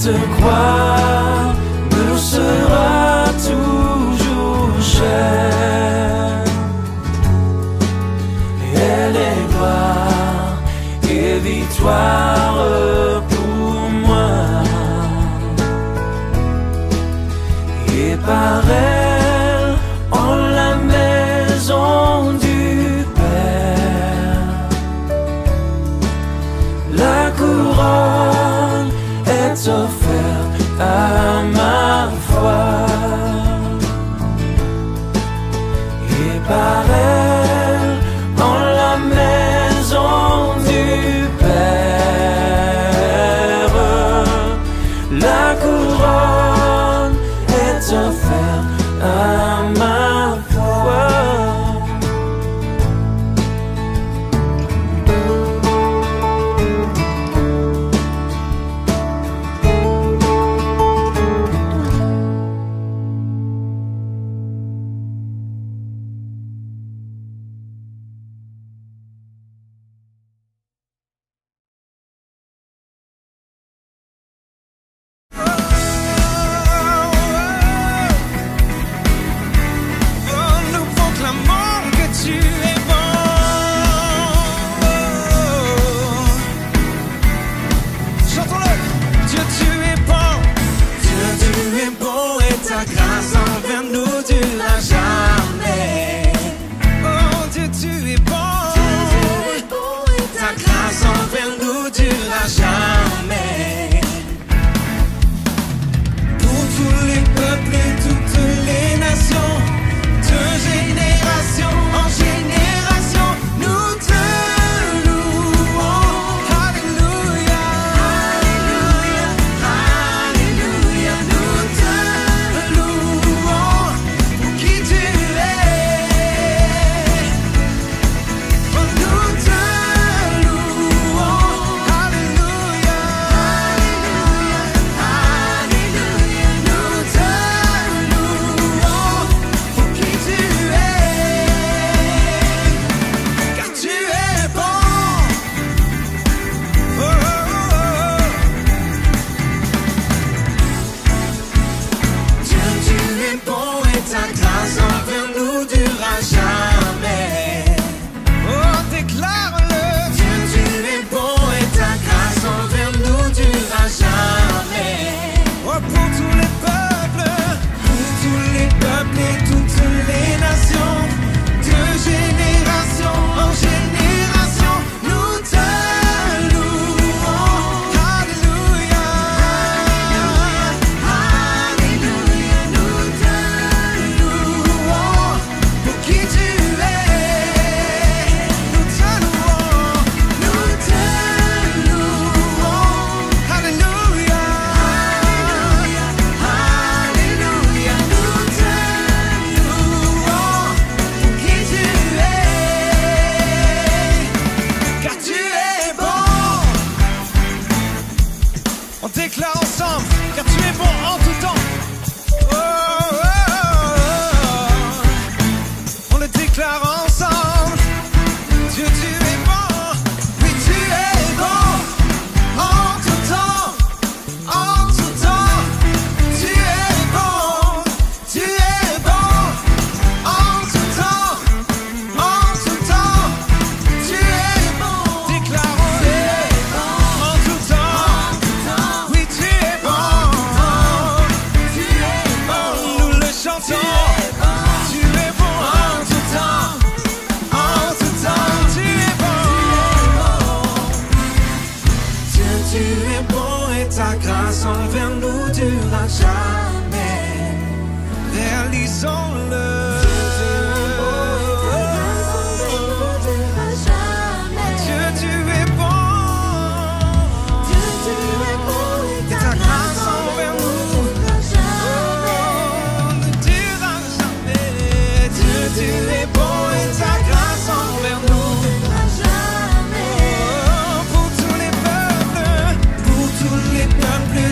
Cette croix me sera toujours chère. Elle est gloire et victoire pour moi. Et par elle, en la maison du Père, la couronne est offerte à ma foi. Et par elle, en la maison du Père, la couronne est offerte à ma foi.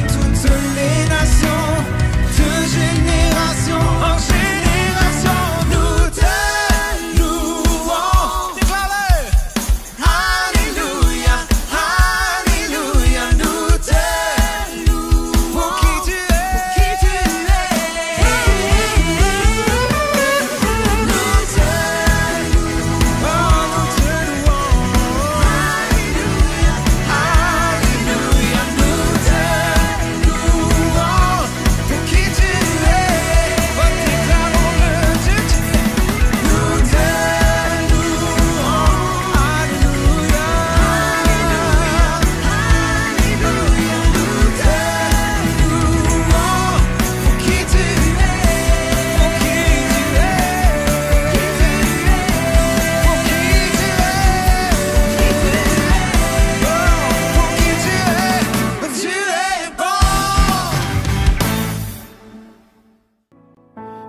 Toutes les nations, de génération en génération.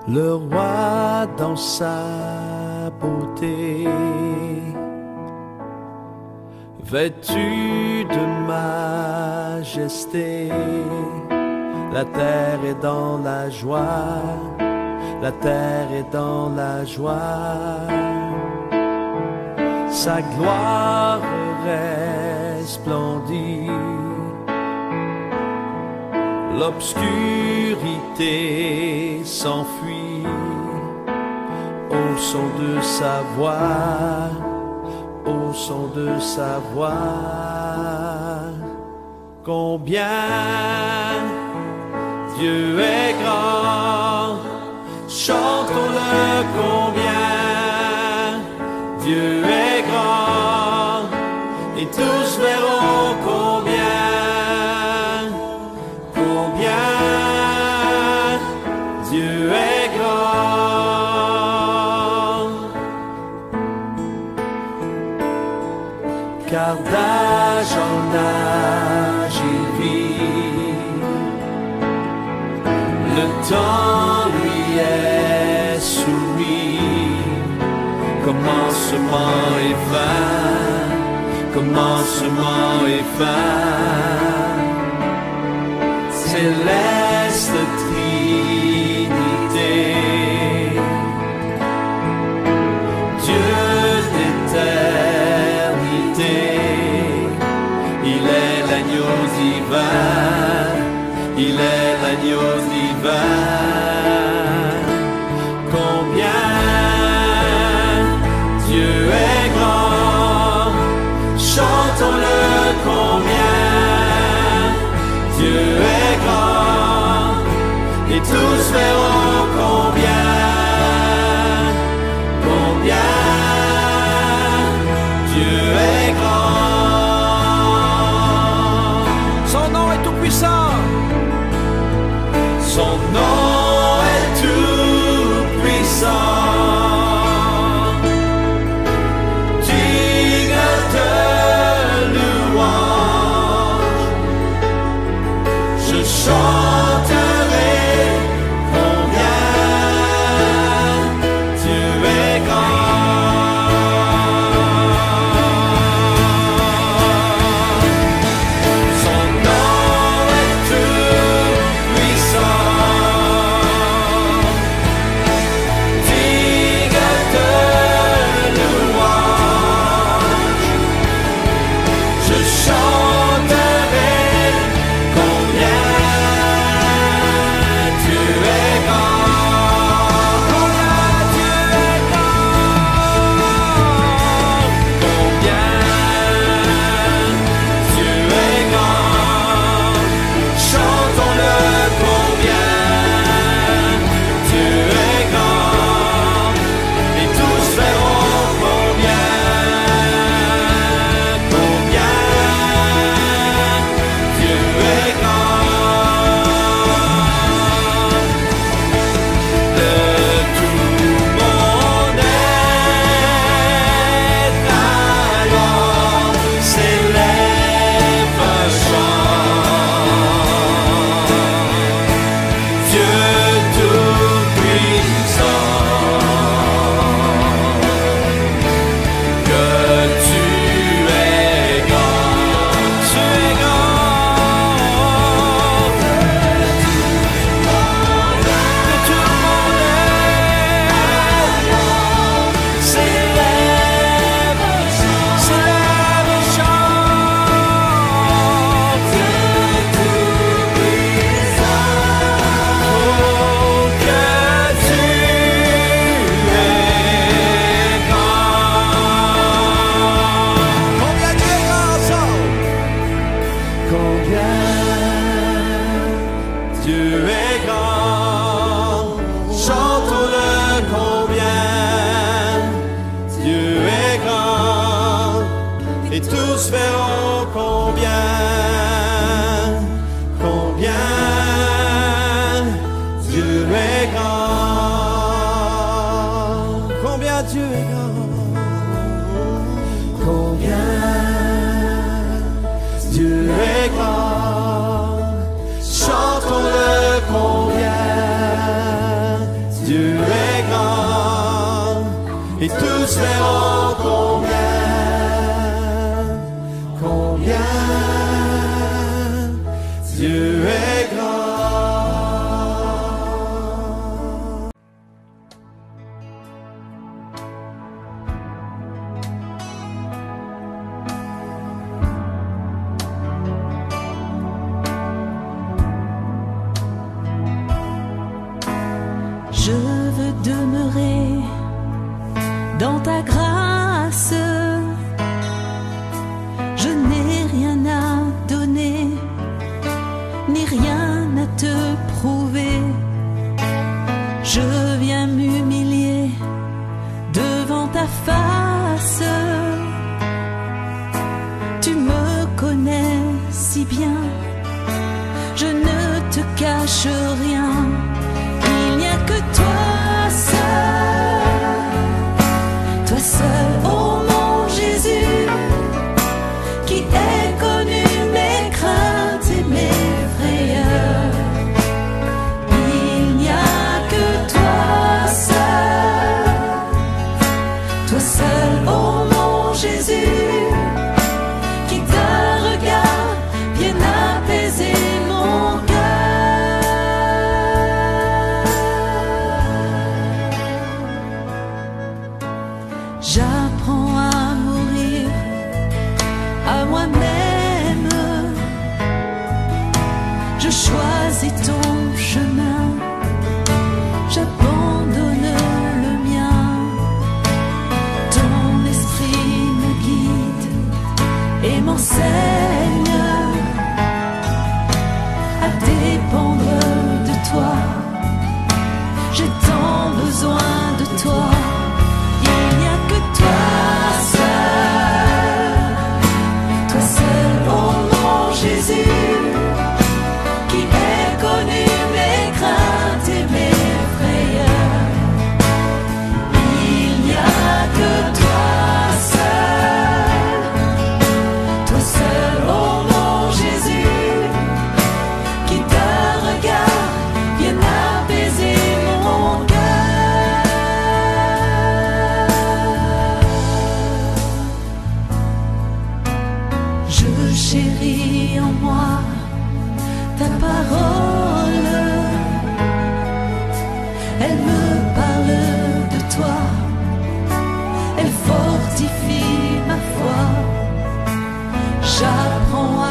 le roi dans sa beauté, vêtu de majesté. La terre est dans la joie, la terre est dans la joie. Sa gloire resplendit, l'obscurité s'enfuit au son de sa voix, au son de sa voix. Combien Dieu est grand, chantons-le combien Dieu est grand, et tous verront combien Dieu est grand. Car d'âge en âge il vit, le temps lui est soumis. Commencement et fin, commencement et fin. Céleste Trinité, Dieu d'éternité, il est l'agneau divin, il est l'agneau divin. Combien Dieu est grand, chantons-le combien Dieu est grand, et tous verront combien Dieu est grand. Son nom est tout puissant, son nom est tout puissant. Dieu est grand, combien Dieu est grand, chantons-le combien Dieu verront combien Dieu est grand. Je veux demeurer dans ta grâce. Je n'ai rien à donner, ni rien à te prouver. Je viens m'humilier devant ta face. Tu me connais si bien, je ne te cache rien. Il n'y a que toi seul, oh mon Jésus, qui ait connu mes craintes et mes frayeurs. Il n'y a que toi seul, oh mon Jésus, qui d'un regard vienne apaiser mon cœur. J'apprends à mourir à moi-même. Je choisis ton chemin, j'abandonne le mien. Ton esprit me guide et m'enseigne à dépendre de toi. J'ai tant besoin de toi. Il n'y a que toi seul, oh mon Jésus, qui ait connu mes craintes et mes frayeurs. Il n'y a que toi seul, oh mon Jésus, qui d'un regard vienne apaiser mon cœur. Je chéris en moi ta parole, elle me parle de toi, elle fortifie ma foi. J'apprends à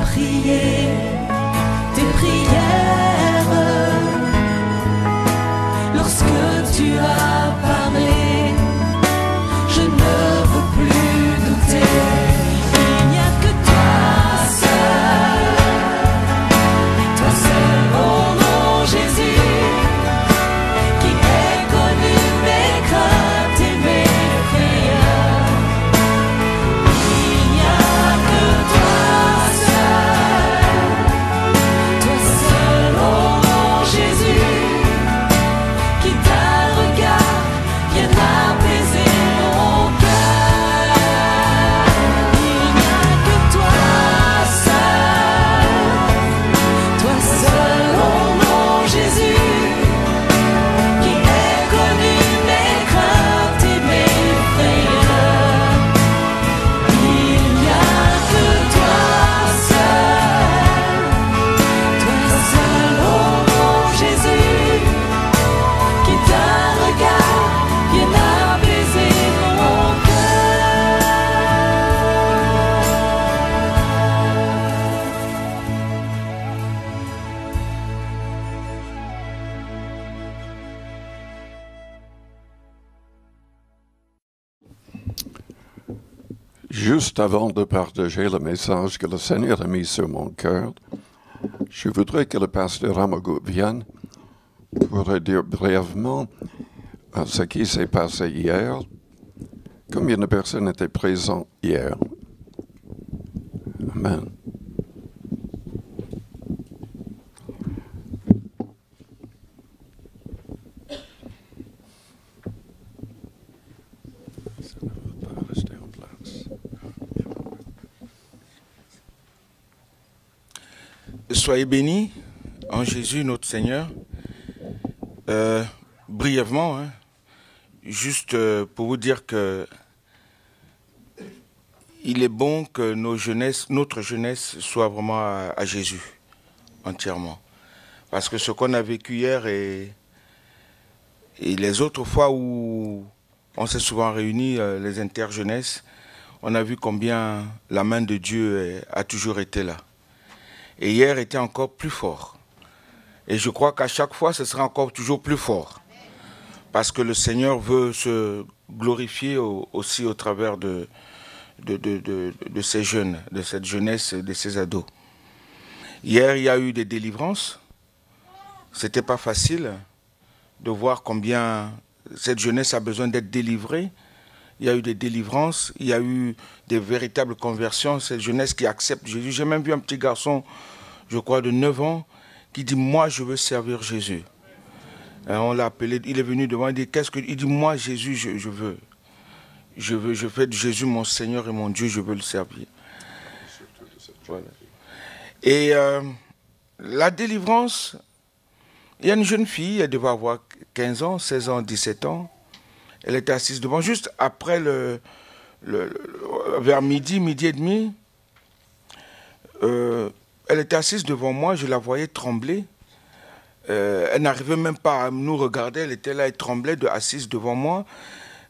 prier tes prières. Lorsque tu as parlé, je ne veux plus douter. Il n'y a que toi seul, oh mon Jésus, qui ait connu mes craintes et mes frayeurs. Il n'y a que toi seul, oh mon Jésus, qui d'un regard vienne apaiser mon cœur. Il n'y a que toi seul, oh mon Jésus, qui ait connu mes craintes et mes frayeurs. Il n'y a que toi seul, oh mon Jésus, qui d'un regard vienne apaiser mon cœur. Juste avant de partager le message que le Seigneur a mis sur mon cœur, je voudrais que le pasteur Amago vienne pour dire brièvement ce qui s'est passé hier. Combien de personnes étaient présentes hier? Amen. Soyez bénis en Jésus notre Seigneur. Brièvement, juste pour vous dire que il est bon que notre jeunesse soit vraiment à Jésus, entièrement. Parce que ce qu'on a vécu hier et les autres fois où on s'est souvent réunis, les interjeunesses, on a vu combien la main de Dieu a toujours été là. Et hier était encore plus fort. Et je crois qu'à chaque fois, ce sera encore toujours plus fort. Parce que le Seigneur veut se glorifier aussi au travers de ces jeunes, de cette jeunesse, de ces ados. Hier, il y a eu des délivrances. C'était pas facile de voir combien cette jeunesse a besoin d'être délivrée. Il y a eu des délivrances, il y a eu des véritables conversions, cette jeunesse qui accepte Jésus. J'ai même vu un petit garçon, je crois de 9 ans, qui dit « Moi, je veux servir Jésus ». On l'a appelé, il est venu devant, il dit « Qu'est-ce que… » Il dit « Moi, Jésus, je veux. Je fais de Jésus mon Seigneur et mon Dieu, je veux le servir. » Voilà. Et la délivrance, il y a une jeune fille, elle devait avoir 15 ans, 16 ans, 17 ans. Elle était assise devant, juste après vers midi et demi. Elle était assise devant moi, je la voyais trembler. Elle n'arrivait même pas à nous regarder, elle était là, elle tremblait, assise devant moi.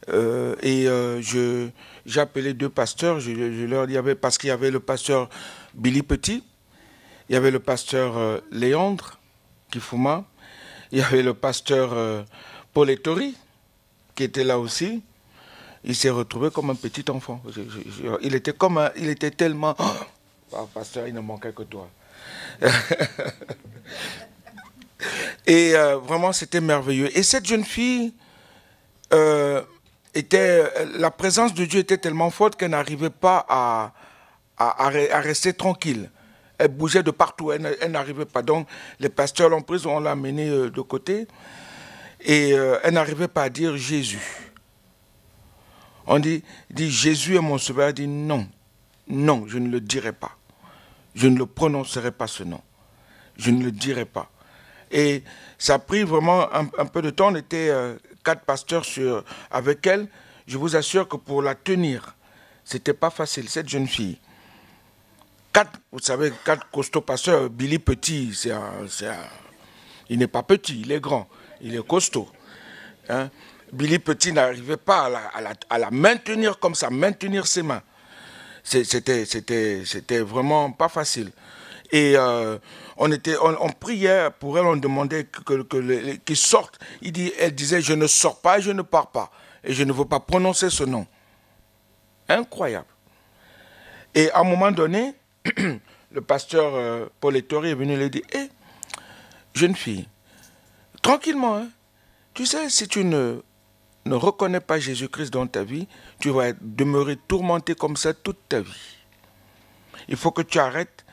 J'ai appelé 2 pasteurs, je leur dis, parce qu'il y avait le pasteur Billy Petit, il y avait le pasteur Léandre Kifuma, il y avait le pasteur Paul Ettori, qui était là aussi. Il s'est retrouvé comme un petit enfant. Il était tellement... Oh, pasteur, il ne manquait que toi. Et vraiment, c'était merveilleux. Et cette jeune fille, la présence de Dieu était tellement forte qu'elle n'arrivait pas à rester tranquille. Elle bougeait de partout, elle n'arrivait pas. Donc, les pasteurs l'ont prise, on l'a menée de côté. Et elle n'arrivait pas à dire Jésus. On dit Jésus est mon sauveur. Elle dit non, non, je ne le dirai pas. Je ne le prononcerai pas ce nom. Je ne le dirai pas. Et ça a pris vraiment un peu de temps. On était 4 pasteurs avec elle. Je vous assure que pour la tenir, c'était pas facile, cette jeune fille. 4, vous savez, 4 costauds pasteurs. Billy Petit, il n'est pas petit, il est grand. Il est costaud. Hein? Billy Petit n'arrivait pas à la maintenir comme ça, maintenir ses mains. C'était vraiment pas facile. Et on priait pour elle, on demandait qu'il sorte. Elle disait, je ne sors pas et je ne pars pas. Et je ne veux pas prononcer ce nom. Incroyable. Et à un moment donné, le pasteur Paul Ettori est venu lui dire, hé, jeune fille, tranquillement, hein. Tu sais, si tu ne reconnais pas Jésus-Christ dans ta vie, tu vas demeurer tourmenté comme ça toute ta vie. Il faut que tu arrêtes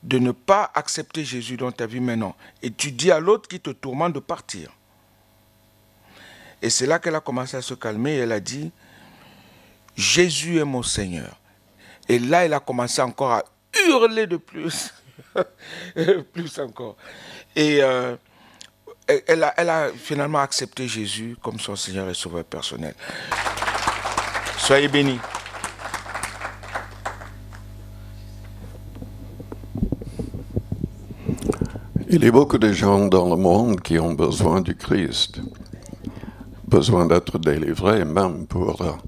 de ne pas accepter Jésus dans ta vie maintenant. Et tu dis à l'autre qui te tourmente de partir. Et c'est là qu'elle a commencé à se calmer et elle a dit, Jésus est mon Seigneur. Et là, elle a commencé encore à hurler de plus. Plus encore. Et elle a finalement accepté Jésus comme son Seigneur et Sauveur personnel. Soyez bénis. Il y a beaucoup de gens dans le monde qui ont besoin du Christ, besoin d'être délivrés même pour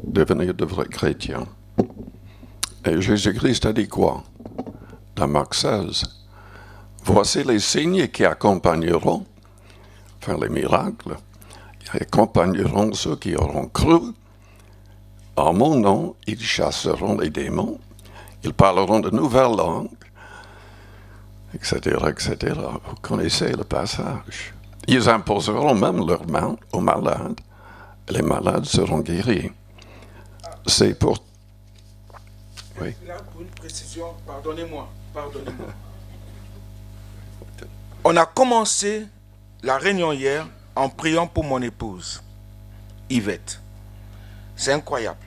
devenir de vrais chrétiens. Et Jésus-Christ a dit quoi? Dans Marc 16, voici les signes qui accompagneront, enfin les miracles, qui accompagneront ceux qui auront cru. En mon nom, ils chasseront les démons, ils parleront de nouvelles langues, etc., etc. Vous connaissez le passage. Ils imposeront même leurs mains aux malades, et les malades seront guéris. C'est pour... Oui. Là, pour une précision, pardonnez-moi. On a commencé la réunion hier en priant pour mon épouse, Yvette. C'est incroyable.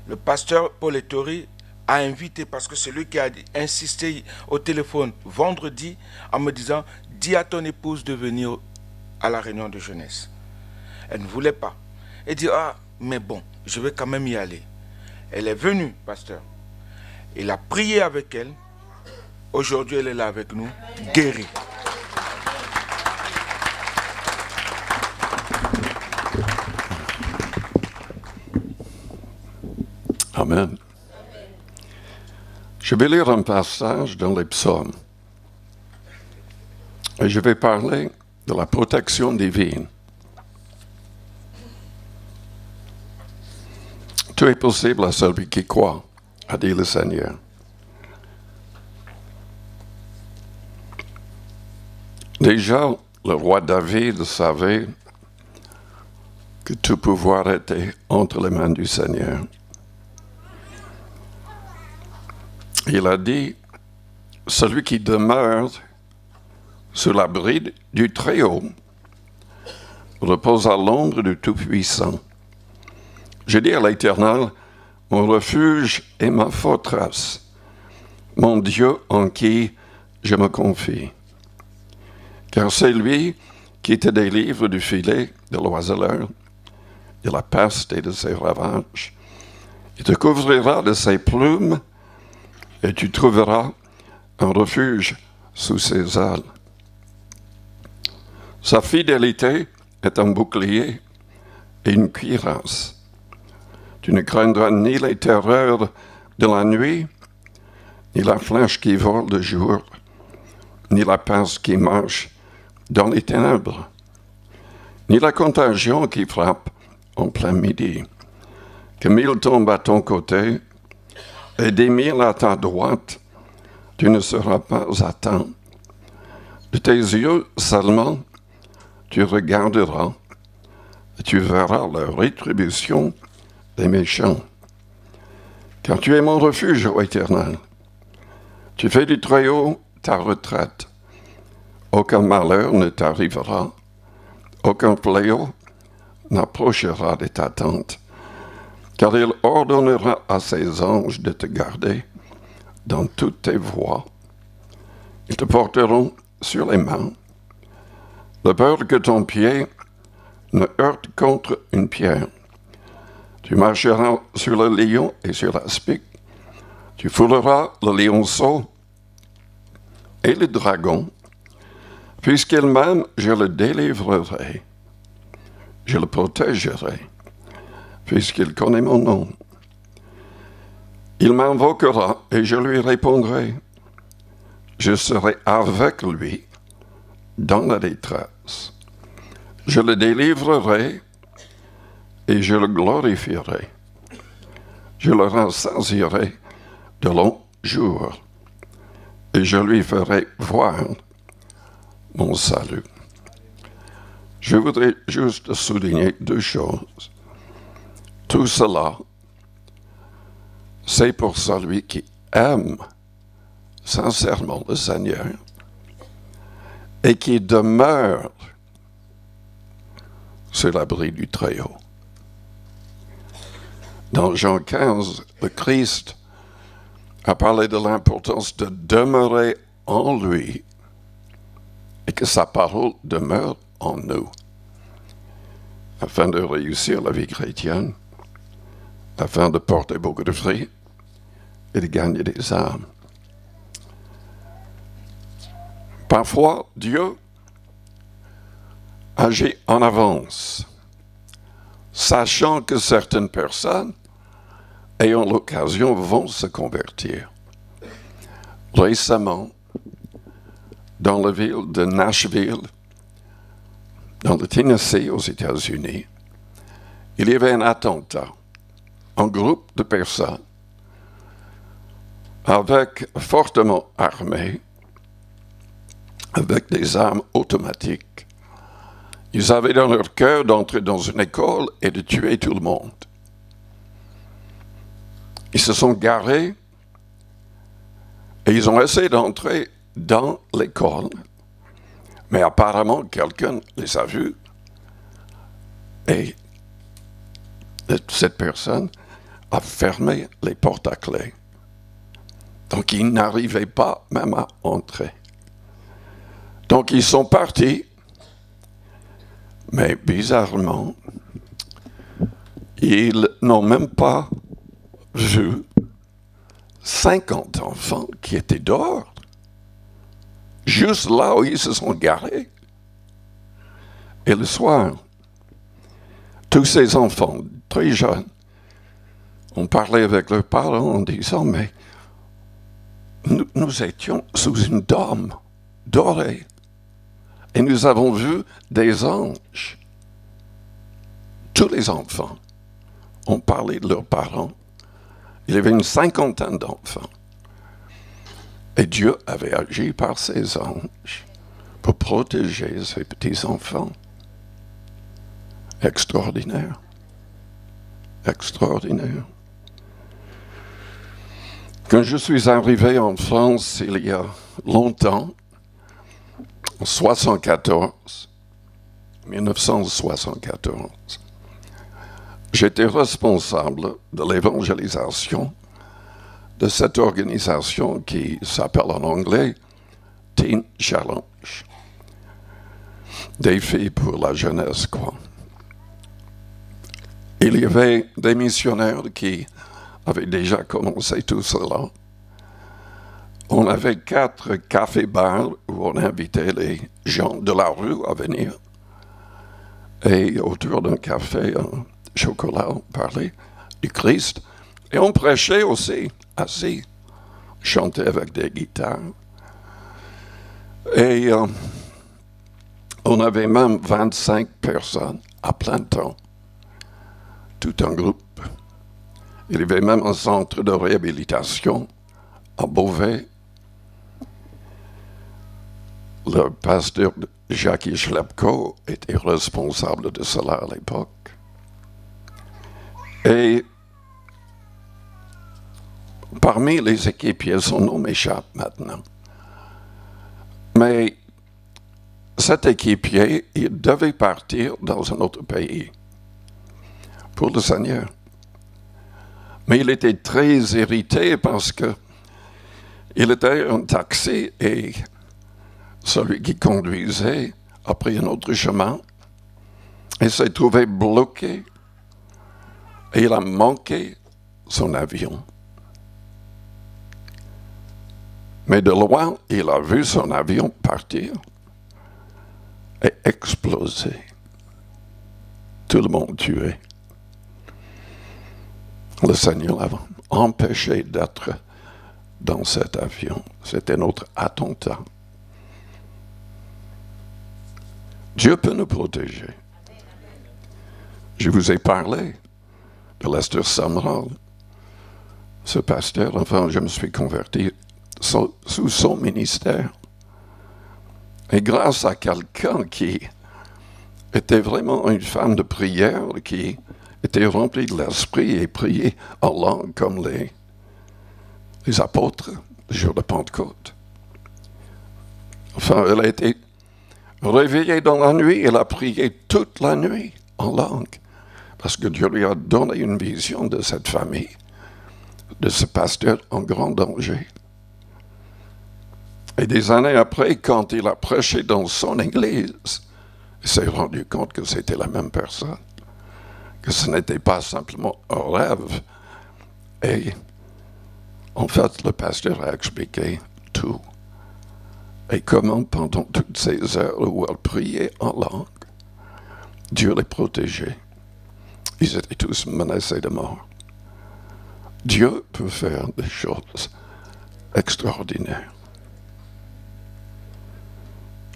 Le pasteur Paul Ettori a invité, parce que c'est lui qui a insisté au téléphone vendredi en me disant, dis à ton épouse de venir à la réunion de jeunesse. Elle ne voulait pas. Elle dit, ah, mais bon, je vais quand même y aller. Elle est venue, pasteur. Il a prié avec elle. Aujourd'hui, elle est là avec nous, guérie. Amen. Je vais lire un passage dans les psaumes. Et je vais parler de la protection divine. Tout est possible à celui qui croit, a dit le Seigneur. Déjà, le roi David savait que tout pouvoir était entre les mains du Seigneur. Il a dit, celui qui demeure sous l'abri du Très-Haut repose à l'ombre du Tout-Puissant. Je dis à l'Éternel, mon refuge et ma forteresse, mon Dieu en qui je me confie. Car c'est lui qui te délivre du filet de l'oiseleur, de la peste et de ses ravages. Il te couvrira de ses plumes et tu trouveras un refuge sous ses ailes. Sa fidélité est un bouclier et une cuirasse. Tu ne craindras ni les terreurs de la nuit, ni la flèche qui vole de jour, ni la peste qui marche dans les ténèbres, ni la contagion qui frappe en plein midi. Que 1000 tombent à ton côté et 10 000 à ta droite, tu ne seras pas atteint. De tes yeux seulement, tu regarderas et tu verras la rétribution des méchants. Car tu es mon refuge, ô Éternel. Tu fais du Très-Haut ta retraite. Aucun malheur ne t'arrivera. Aucun fléau n'approchera de ta tente. Car il ordonnera à ses anges de te garder dans toutes tes voies. Ils te porteront sur les mains, de peur que ton pied ne heurte contre une pierre. Tu marcheras sur le lion et sur l'aspic. Tu fouleras le lionceau et le dragon. Puisqu'il m'aime, je le délivrerai. Je le protégerai, puisqu'il connaît mon nom. Il m'invoquera et je lui répondrai. Je serai avec lui dans la détresse. Je le délivrerai et je le glorifierai. Je le rassasierai de longs jours et je lui ferai voir mon salut. Je voudrais juste souligner deux choses. Tout cela, c'est pour celui qui aime sincèrement le Seigneur et qui demeure sur l'abri du Très-Haut. Dans Jean 15, le Christ a parlé de l'importance de demeurer en lui et que sa parole demeure en nous, afin de réussir la vie chrétienne, afin de porter beaucoup de fruits et de gagner des âmes. Parfois, Dieu agit en avance, sachant que certaines personnes ayant l'occasion vont se convertir. Récemment, dans la ville de Nashville, dans le Tennessee aux États-Unis, il y avait un attentat. Un groupe de personnes fortement armés, avec des armes automatiques. Ils avaient dans leur cœur d'entrer dans une école et de tuer tout le monde. Ils se sont garés et ils ont essayé d'entrer dans l'école. Mais apparemment, quelqu'un les a vus et cette personne a fermé les portes à clé. Donc, ils n'arrivaient pas même à entrer. Donc, ils sont partis, mais bizarrement, Ils n'ont même pas vu 50 enfants qui étaient dehors, juste là où ils se sont garés. Et le soir, tous ces enfants, très jeunes, ont parlé avec leurs parents en disant, mais nous étions sous une dôme dorée et nous avons vu des anges. Tous les enfants ont parlé de leurs parents. Il y avait une 50aine d'enfants. Et Dieu avait agi par ses anges pour protéger ses petits-enfants. Extraordinaire. Extraordinaire. Quand je suis arrivé en France il y a longtemps, en 1974, j'étais responsable de l'évangélisation de cette organisation qui s'appelle en anglais Teen Challenge. Défi pour la jeunesse, quoi. Il y avait des missionnaires qui avaient déjà commencé tout cela. On avait 4 cafés-bars où on invitait les gens de la rue à venir. Et autour d'un café, un chocolat, on parlait du Christ. Et on prêchait aussi, assis, chantait avec des guitares. Et on avait même 25 personnes à plein temps. Tout un groupe. Il y avait même un centre de réhabilitation à Beauvais. Le pasteur Jackie Schlepko était responsable de cela à l'époque. Et parmi les équipiers, son nom m'échappe maintenant. Mais cet équipier, il devait partir dans un autre pays pour le Seigneur. Mais il était très irrité parce que il était un taxi et celui qui conduisait a pris un autre chemin et s'est trouvé bloqué. Et il a manqué son avion. Mais de loin, il a vu son avion partir et exploser. Tout le monde tué. Le Seigneur l'a empêché d'être dans cet avion. C'était notre attentat. Dieu peut nous protéger. Je vous ai parlé de Lester Sumrall. Ce pasteur, enfin, je me suis converti sous son ministère. Et grâce à quelqu'un qui était vraiment une femme de prière, qui était remplie de l'esprit et priait en langue comme les apôtres le jour de Pentecôte. Enfin, elle a été réveillée dans la nuit, elle a prié toute la nuit en langue, parce que Dieu lui a donné une vision de cette famille, de ce pasteur en grand danger. Et des années après, quand il a prêché dans son église, il s'est rendu compte que c'était la même personne, que ce n'était pas simplement un rêve. Et en fait, le pasteur a expliqué tout. Et comment, pendant toutes ces heures où elle priait en langue, Dieu les protégeait. Ils étaient tous menacés de mort. Dieu peut faire des choses extraordinaires.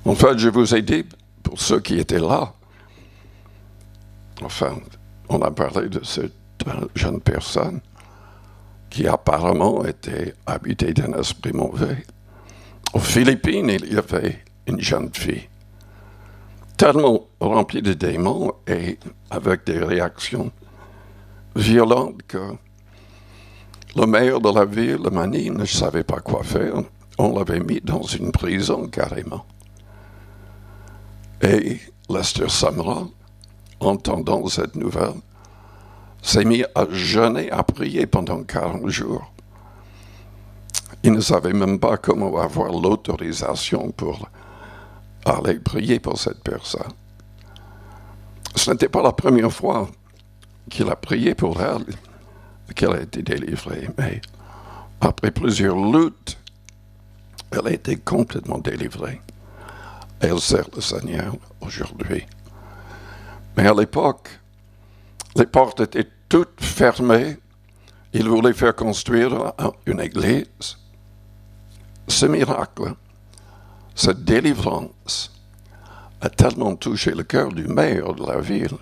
En fait, je vous ai dit, pour ceux qui étaient là, enfin, on a parlé de cette jeune personne qui apparemment était habitée d'un esprit mauvais. Aux Philippines, il y avait une jeune fille, tellement remplie de démons et avec des réactions violentes que le maire de la ville, le Mani, ne savait pas quoi faire. On l'avait mis dans une prison carrément. Et Lester Sumrall, entendant cette nouvelle, s'est mis à jeûner, à prier pendant 40 jours. Il ne savait même pas comment avoir l'autorisation pour aller prier pour cette personne. Ce n'était pas la première fois qu'il a prié pour elle, qu'elle a été délivrée. Mais après plusieurs luttes, elle a été complètement délivrée. Elle sert le Seigneur aujourd'hui. Mais à l'époque, les portes étaient toutes fermées. Il voulait faire construire une église. Ce miracle, cette délivrance, a tellement touché le cœur du maire de la ville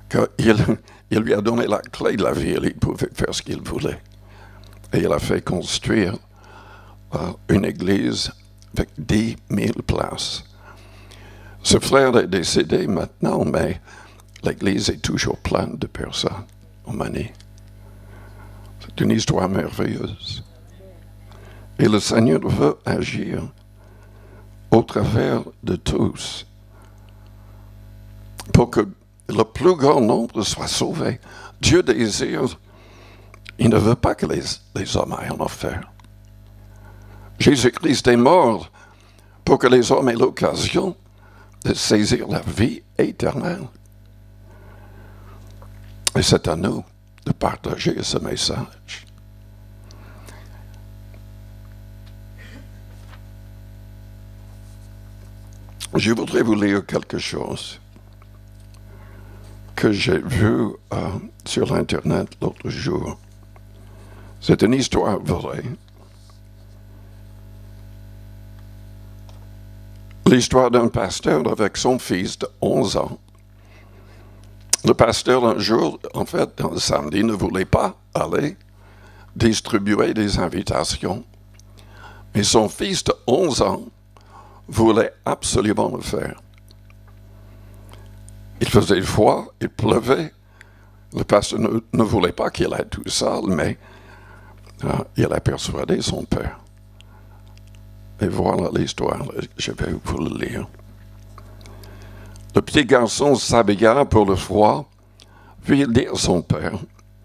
qu'il lui a donné la clé de la ville. Il pouvait faire ce qu'il voulait. Et il a fait construire une église avec 10 000 places. Ce frère est décédé maintenant, mais l'église est toujours pleine de personnes au Mani. C'est une histoire merveilleuse. Et le Seigneur veut agir au travers de tous pour que le plus grand nombre soit sauvé. Dieu désire, il ne veut pas que les hommes aillent en enfer. Jésus-Christ est mort pour que les hommes aient l'occasion de saisir la vie éternelle. Et c'est à nous de partager ce message. Je voudrais vous lire quelque chose que j'ai vu sur Internet l'autre jour. C'est une histoire vraie. L'histoire d'un pasteur avec son fils de 11 ans. Le pasteur, un jour, en fait, un samedi, ne voulait pas aller distribuer des invitations. Mais son fils de 11 ans voulait absolument le faire. Il faisait froid, il pleuvait. Le pasteur ne voulait pas qu'il aille tout seul, mais il a persuadé son père. Et voilà l'histoire, je vais vous le lire. Le petit garçon s'habilla pour le froid, puis il dit à son père,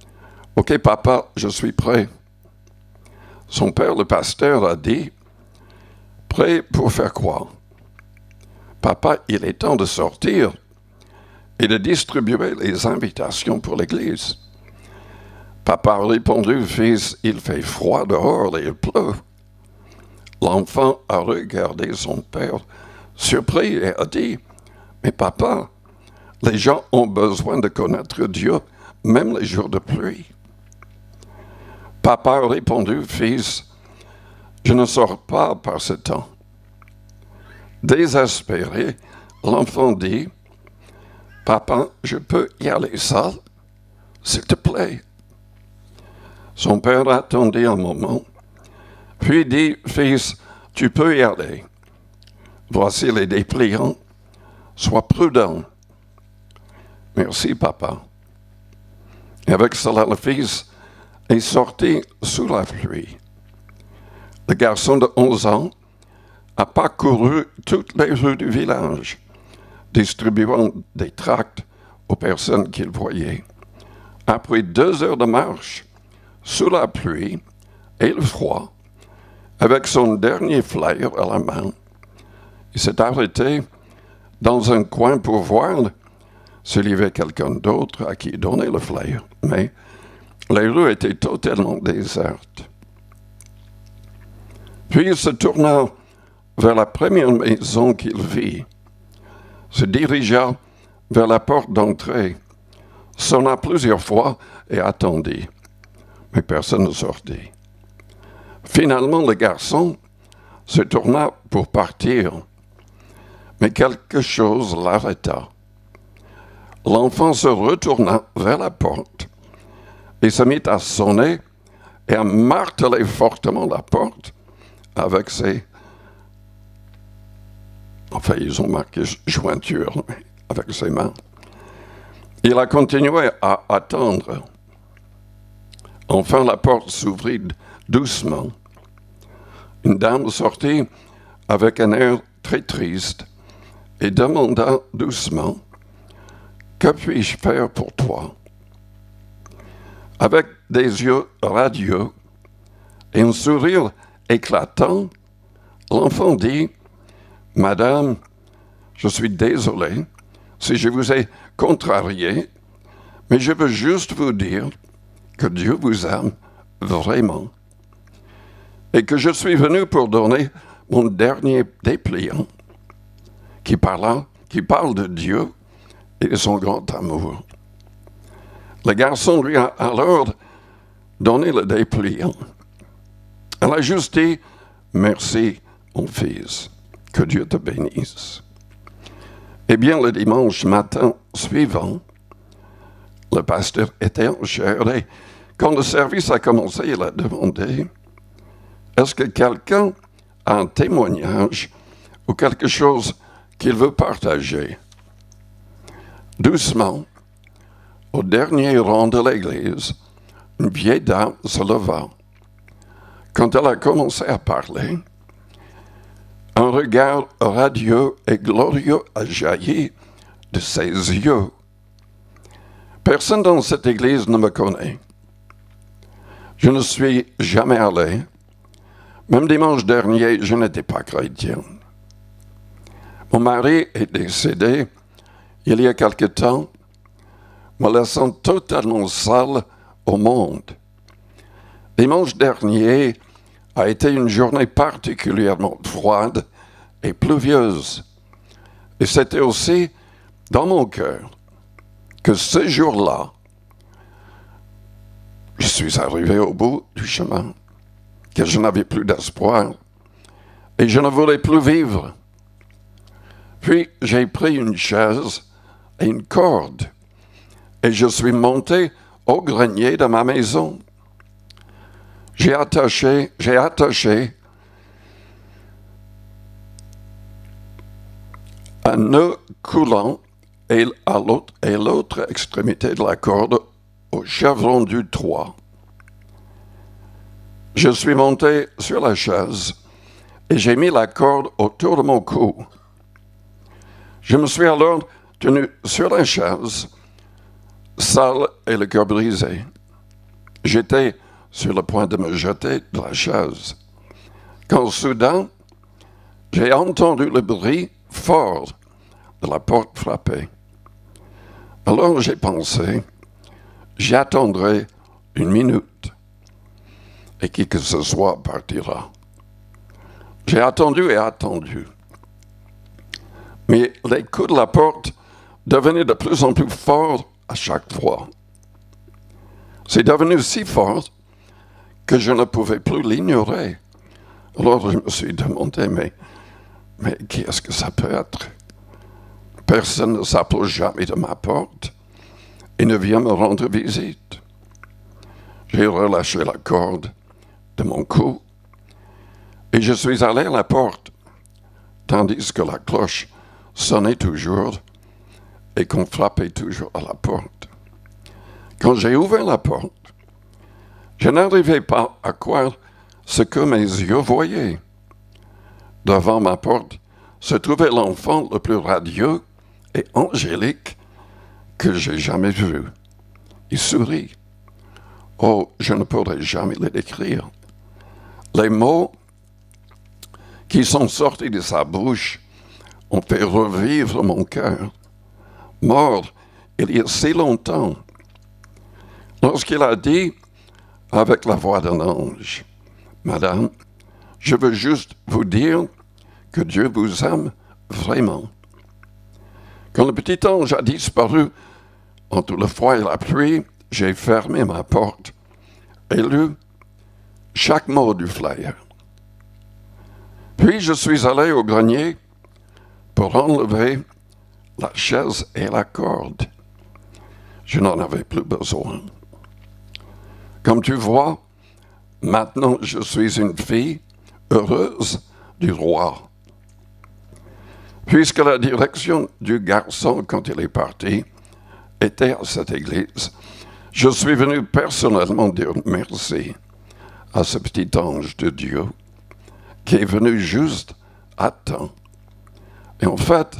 « Ok, papa, je suis prêt. » Son père, le pasteur, a dit, « Prêt pour faire quoi? » « Papa, il est temps de sortir et de distribuer les invitations pour l'église. » Papa a répondu, « Fils, il fait froid dehors et il pleut. » L'enfant a regardé son père, surpris, et a dit, « Mais papa, les gens ont besoin de connaître Dieu, même les jours de pluie. » Papa a répondu, « Fils, je ne sors pas par ce temps. » Désespéré, l'enfant dit, « Papa, je peux y aller seul, s'il te plaît. » Son père attendit un moment, puis dit, « Fils, tu peux y aller. Voici les dépliants. Sois prudent. » « Merci, papa. » Et avec cela, le fils est sorti sous la pluie. Le garçon de 11 ans a parcouru toutes les rues du village, distribuant des tracts aux personnes qu'il voyait. Après 2 heures de marche, sous la pluie et le froid, avec son dernier flyer à la main, il s'est arrêté dans un coin pour voir s'il y avait quelqu'un d'autre à qui donner le flyer. Mais les rues étaient totalement désertes. Puis il se tourna vers la première maison qu'il vit, se dirigea vers la porte d'entrée, sonna plusieurs fois et attendit. Mais personne ne sortit. Finalement, le garçon se tourna pour partir, mais quelque chose l'arrêta. L'enfant se retourna vers la porte et se mit à sonner et à marteler fortement la porte avec ses... Enfin, ils ont marqué jointure avec ses mains. Il a continué à attendre. Enfin, la porte s'ouvrit doucement. Une dame sortit avec un air très triste et demanda doucement, « Que puis-je faire pour toi? » Avec des yeux radieux et un sourire éclatant, l'enfant dit, « Madame, je suis désolé si je vous ai contrarié, Mais je veux juste vous dire que Dieu vous aime vraiment et que je suis venu pour donner mon dernier dépliant qui parle de Dieu et de son grand amour. Le garçon lui a alors donné le dépliant. Elle a juste dit « Merci, mon fils, que Dieu te bénisse. » Eh bien, le dimanche matin suivant, le pasteur était en chair et quand le service a commencé, il a demandé « Est-ce que quelqu'un a un témoignage ou quelque chose qu'il veut partager? » Doucement, au dernier rang de l'église, une vieille dame se leva. Quand elle a commencé à parler, un regard radieux et glorieux a jailli de ses yeux. Personne dans cette église ne me connaît. Je ne suis jamais allé. Même dimanche dernier, je n'étais pas chrétien. Mon mari est décédé il y a quelque temps, me laissant totalement seul au monde. Dimanche dernier a été une journée particulièrement froide et pluvieuse. Et c'était aussi dans mon cœur que ce jour-là, je suis arrivé au bout du chemin, que je n'avais plus d'espoir et je ne voulais plus vivre. Puis j'ai pris une chaise et une corde et je suis monté au grenier de ma maison. J'ai attaché un nœud coulant et à l'autre extrémité de la corde au chevron du toit. Je suis monté sur la chaise et j'ai mis la corde autour de mon cou. Je me suis alors tenu sur la chaise, seul et le cœur brisé. J'étais sur le point de me jeter de la chaise, quand soudain, j'ai entendu le bruit fort de la porte frapper. Alors j'ai pensé, j'attendrai 1 minute et qui que ce soit partira. J'ai attendu et attendu. Mais les coups de la porte devenaient de plus en plus forts à chaque fois. C'est devenu si fort que je ne pouvais plus l'ignorer. Alors je me suis demandé, mais qui est-ce que ça peut être? Personne ne s'approche jamais de ma porte et ne vient me rendre visite. J'ai relâché la corde de mon cou et je suis allé à la porte, tandis que la cloche sonnait toujours et qu'on frappait toujours à la porte. Quand j'ai ouvert la porte, je n'arrivais pas à croire ce que mes yeux voyaient. Devant ma porte se trouvait l'enfant le plus radieux et angélique que j'ai jamais vu. Il sourit. Oh, je ne pourrais jamais le décrire. Les mots qui sont sortis de sa bouche ont fait revivre mon cœur. Mort il y a si longtemps. Lorsqu'il a dit, avec la voix d'un ange, « Madame, je veux juste vous dire que Dieu vous aime vraiment. » Quand le petit ange a disparu, entre le froid et la pluie, j'ai fermé ma porte et lu chaque mot du flyer. Puis je suis allé au grenier pour enlever la chaise et la corde. Je n'en avais plus besoin. Comme tu vois, maintenant je suis une fille heureuse du roi. Puisque la direction du garçon, quand il est parti, était à cette église, je suis venu personnellement dire merci à ce petit ange de Dieu qui est venu juste à temps. Et en fait,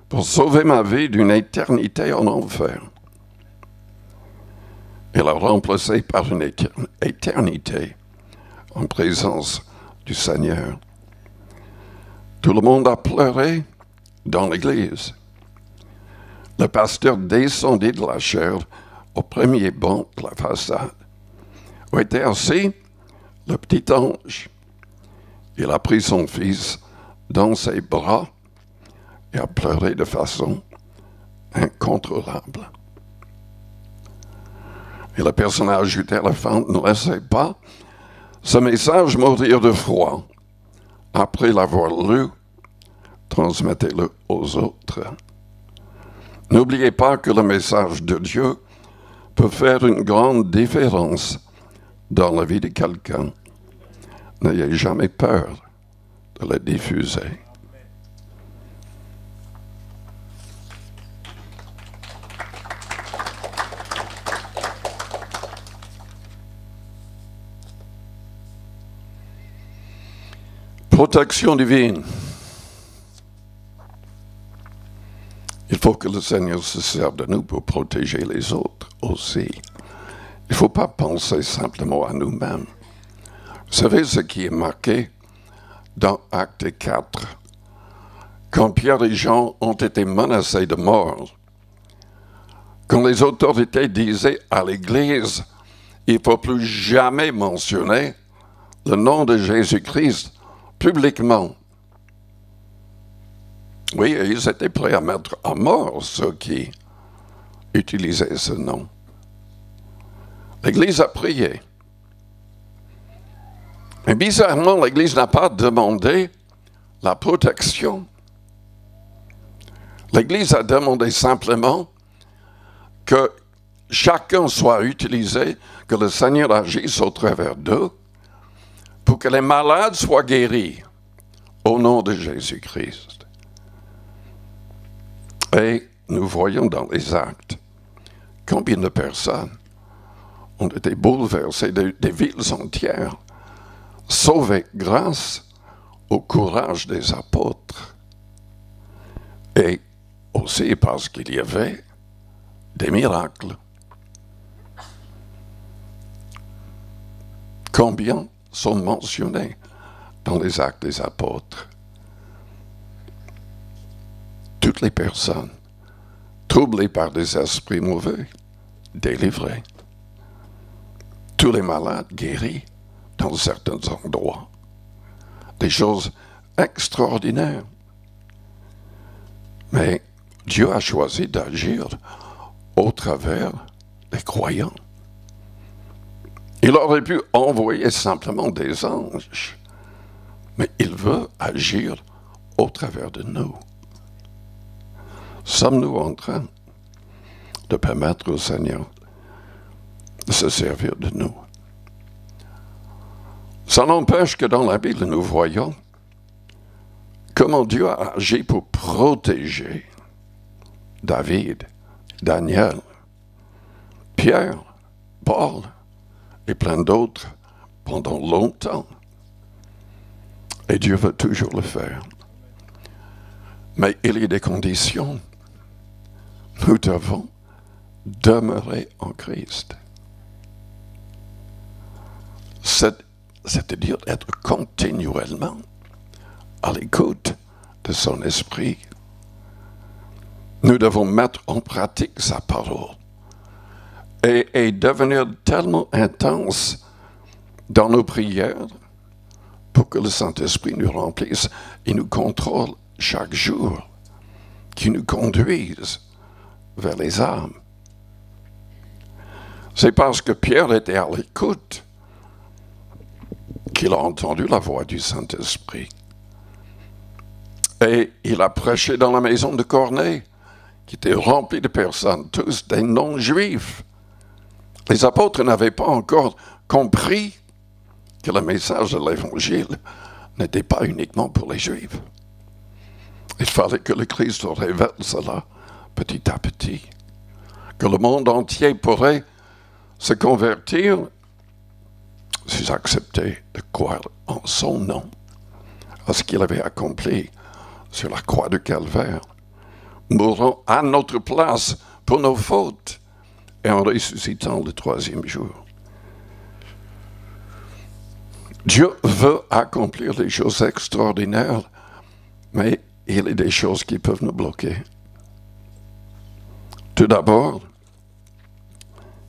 pour sauver ma vie d'une éternité en enfer. Il a remplacé par une éternité en présence du Seigneur. Tout le monde a pleuré dans l'église. Le pasteur descendit de la chaire au premier banc de la façade, où était assis le petit ange. Il a pris son fils dans ses bras et a pleuré de façon incontrôlable. Et le personnage ajouté à la fin, ne laissez pas ce message mourir de froid. Après l'avoir lu, transmettez-le aux autres. N'oubliez pas que le message de Dieu peut faire une grande différence dans la vie de quelqu'un. N'ayez jamais peur de le diffuser. Protection divine. Il faut que le Seigneur se serve de nous pour protéger les autres aussi. Il ne faut pas penser simplement à nous-mêmes. Vous savez ce qui est marqué dans Acte 4, quand Pierre et Jean ont été menacés de mort, quand les autorités disaient à l'Église, il ne faut plus jamais mentionner le nom de Jésus-Christ publiquement. Oui, ils étaient prêts à mettre à mort ceux qui utilisaient ce nom. L'Église a prié. Mais bizarrement, l'Église n'a pas demandé la protection. L'Église a demandé simplement que chacun soit utilisé, que le Seigneur agisse au travers d'eux, pour que les malades soient guéris au nom de Jésus-Christ. Et nous voyons dans les actes combien de personnes ont été bouleversées, des villes entières, sauvées grâce au courage des apôtres. Et aussi parce qu'il y avait des miracles. Combien sont mentionnés dans les actes des apôtres? Toutes les personnes troublées par des esprits mauvais, délivrées. Tous les malades guéris dans certains endroits. Des choses extraordinaires. Mais Dieu a choisi d'agir au travers des croyants. Il aurait pu envoyer simplement des anges, mais il veut agir au travers de nous. Sommes-nous en train de permettre au Seigneur de se servir de nous? Ça n'empêche que dans la Bible, nous voyons comment Dieu a agi pour protéger David, Daniel, Pierre, Paul et plein d'autres pendant longtemps. Et Dieu veut toujours le faire. Mais il y a des conditions. Nous devons demeurer en Christ. C'est-à-dire être continuellement à l'écoute de son esprit. Nous devons mettre en pratique sa parole et devenir tellement intense dans nos prières pour que le Saint-Esprit nous remplisse et nous contrôle chaque jour, qui nous conduise vers les âmes. C'est parce que Pierre était à l'écoute qu'il a entendu la voix du Saint-Esprit. Et il a prêché dans la maison de Corneille, qui était remplie de personnes, tous des non-juifs. Les apôtres n'avaient pas encore compris que le message de l'Évangile n'était pas uniquement pour les Juifs. Il fallait que le Christ révèle cela petit à petit, que le monde entier pourrait se convertir s'ils acceptaient de croire en son nom, à ce qu'il avait accompli sur la croix de Calvaire, mourant à notre place pour nos fautes et en ressuscitant le troisième jour. Dieu veut accomplir des choses extraordinaires, mais il y a des choses qui peuvent nous bloquer. Tout d'abord,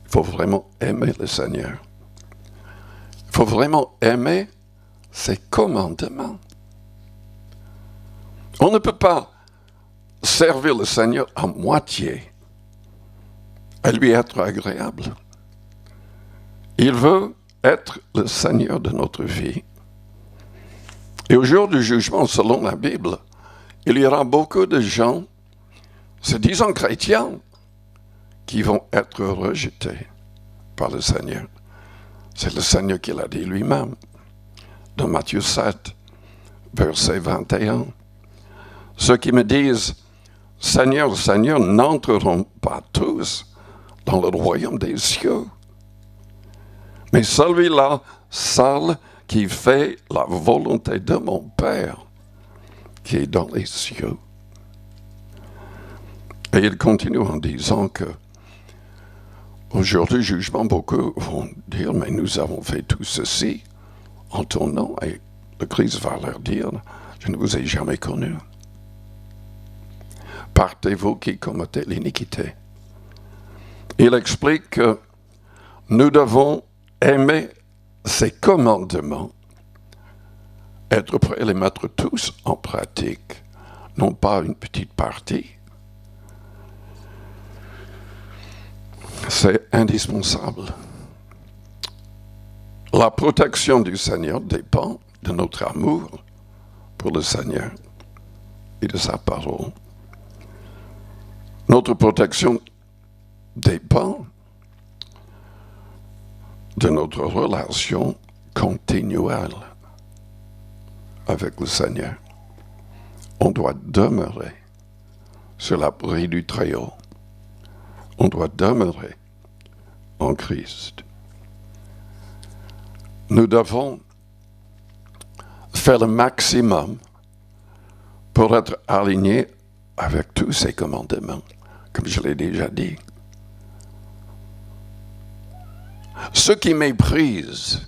Il faut vraiment aimer le Seigneur. Il faut vraiment aimer ses commandements. On ne peut pas servir le Seigneur à moitié, à lui être agréable. Il veut être le Seigneur de notre vie. Et au jour du jugement, selon la Bible, il y aura beaucoup de gens, se disant chrétiens, qui vont être rejetés par le Seigneur. C'est le Seigneur qui l'a dit lui-même, dans Matthieu 7, verset 21. Ceux qui me disent, Seigneur, Seigneur, n'entreront pas tous dans le royaume des cieux. Mais celui-là, seul, qui fait la volonté de mon Père, qui est dans les cieux. Et il continue en disant que, au jour du jugement, beaucoup vont dire, mais nous avons fait tout ceci en ton nom. Et le Christ va leur dire, je ne vous ai jamais connu. Partez-vous qui commettez l'iniquité. Il explique que nous devons aimer ses commandements, être prêts à les mettre tous en pratique, non pas une petite partie. C'est indispensable. La protection du Seigneur dépend de notre amour pour le Seigneur et de sa parole. Notre protection dépend de notre relation continuelle avec le Seigneur. On doit demeurer sur l'abri du Très-Haut. On doit demeurer en Christ. Nous devons faire le maximum pour être alignés avec tous ses commandements, comme je l'ai déjà dit. Ceux qui méprisent,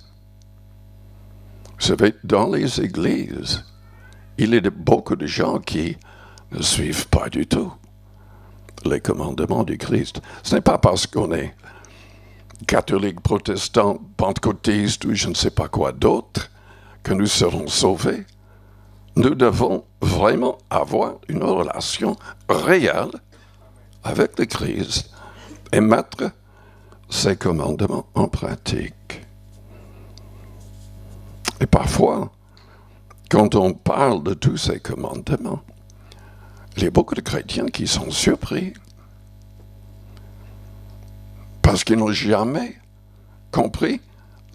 vous savez, dans les églises, il y a beaucoup de gens qui ne suivent pas du tout les commandements du Christ. Ce n'est pas parce qu'on est catholique, protestant, pentecôtiste ou je ne sais pas quoi d'autre que nous serons sauvés. Nous devons vraiment avoir une relation réelle avec le Christ et mettre ses commandements en pratique. Et parfois, quand on parle de tous ces commandements, il y a beaucoup de chrétiens qui sont surpris parce qu'ils n'ont jamais compris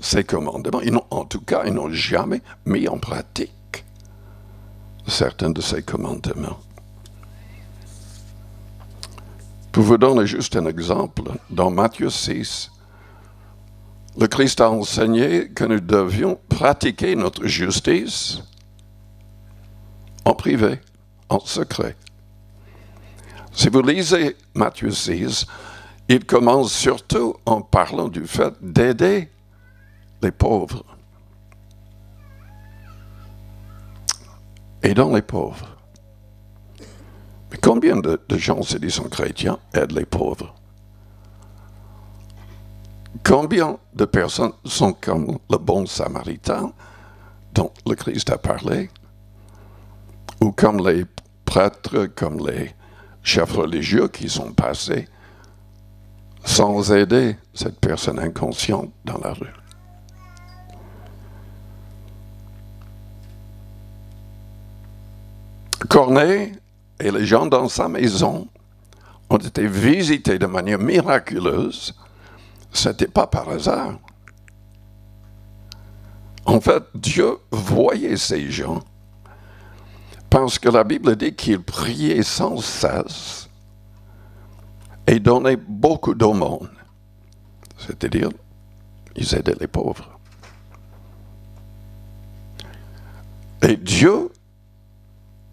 ces commandements. En tout cas, ils n'ont jamais mis en pratique certains de ces commandements. Pour vous donner juste un exemple, dans Matthieu 6, le Christ a enseigné que nous devions pratiquer notre justice en privé, en secret. Si vous lisez Matthieu 6, il commence surtout en parlant du fait d'aider les pauvres. Aidons les pauvres. Mais combien de gens se disent chrétiens aident les pauvres? Combien de personnes sont comme le bon samaritain dont le Christ a parlé? Ou comme les prêtres, comme les chefs religieux qui sont passés sans aider cette personne inconsciente dans la rue? Corneille et les gens dans sa maison ont été visités de manière miraculeuse. Ce n'était pas par hasard. En fait, Dieu voyait ces gens parce que la Bible dit qu'ils priaient sans cesse et donnaient beaucoup d'aumônes. C'est-à-dire, ils aidaient les pauvres. Et Dieu,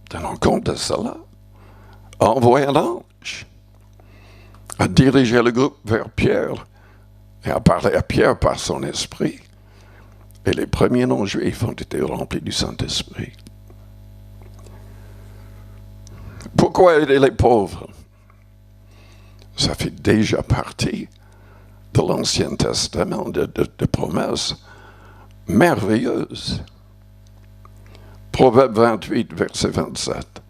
tenant compte de cela, a envoyé un ange, a dirigé le groupe vers Pierre et a parlé à Pierre par son esprit. Et les premiers non-juifs ont été remplis du Saint-Esprit. Pourquoi aider les pauvres? Ça fait déjà partie de l'Ancien Testament, de promesses merveilleuses. Proverbe 28, verset 27.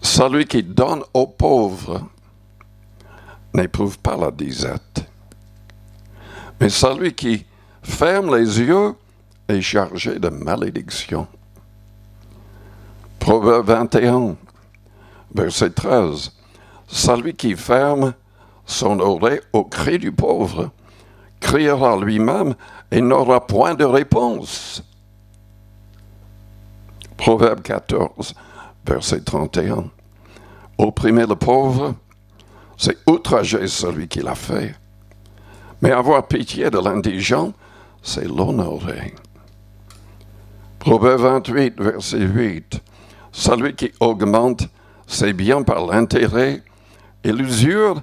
Celui qui donne aux pauvres n'éprouve pas la disette, mais celui qui ferme les yeux est chargé de malédiction. Proverbe 21, verset 13. Celui qui ferme son oreille au cri du pauvre criera lui-même et n'aura point de réponse. Proverbe 14, verset 31. Opprimer le pauvre, c'est outrager celui qui l'a fait. Mais avoir pitié de l'indigent, c'est l'honorer. Proverbe 28, verset 8. Celui qui augmente ses biens par l'intérêt et l'usure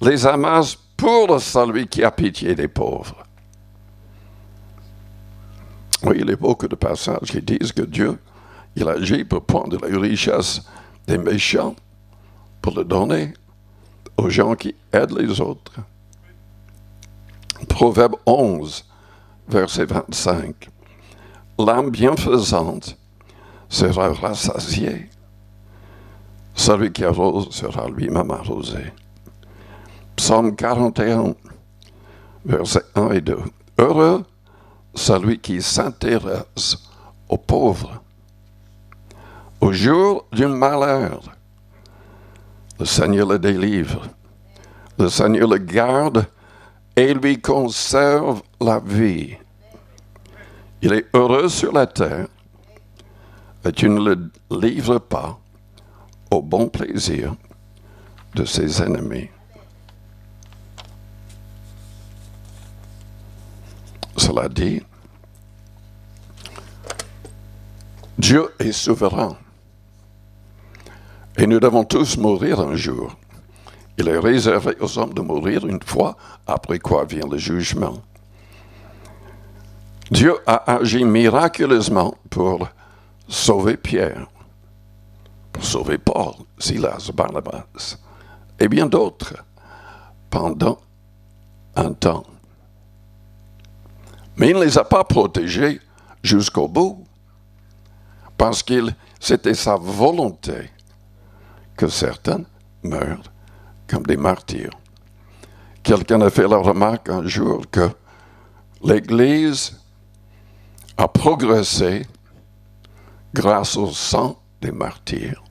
les amasse pour celui qui a pitié des pauvres. Oui, il y a beaucoup de passages qui disent que Dieu, il agit pour prendre les richesses des méchants pour le donner aux gens qui aident les autres. Proverbe 11, verset 25. L'âme bienfaisante sera rassasiée. Celui qui arrose sera lui-même arrosé. Psaume 41, versets 1 et 2. Heureux celui qui s'intéresse aux pauvres. Au jour du malheur, le Seigneur le délivre. Le Seigneur le garde et lui conserve la vie. Il est heureux sur la terre et tu ne le livres pas au bon plaisir de ses ennemis. Cela dit, Dieu est souverain et nous devons tous mourir un jour. Il est réservé aux hommes de mourir une fois, après quoi vient le jugement. Dieu a agi miraculeusement pour sauver Pierre, pour sauver Paul, Silas, Barnabas, et bien d'autres, pendant un temps. Mais il ne les a pas protégés jusqu'au bout, parce que c'était sa volonté que certains meurent comme des martyrs. Quelqu'un a fait la remarque un jour que l'Église a progressé grâce au sang des martyrs.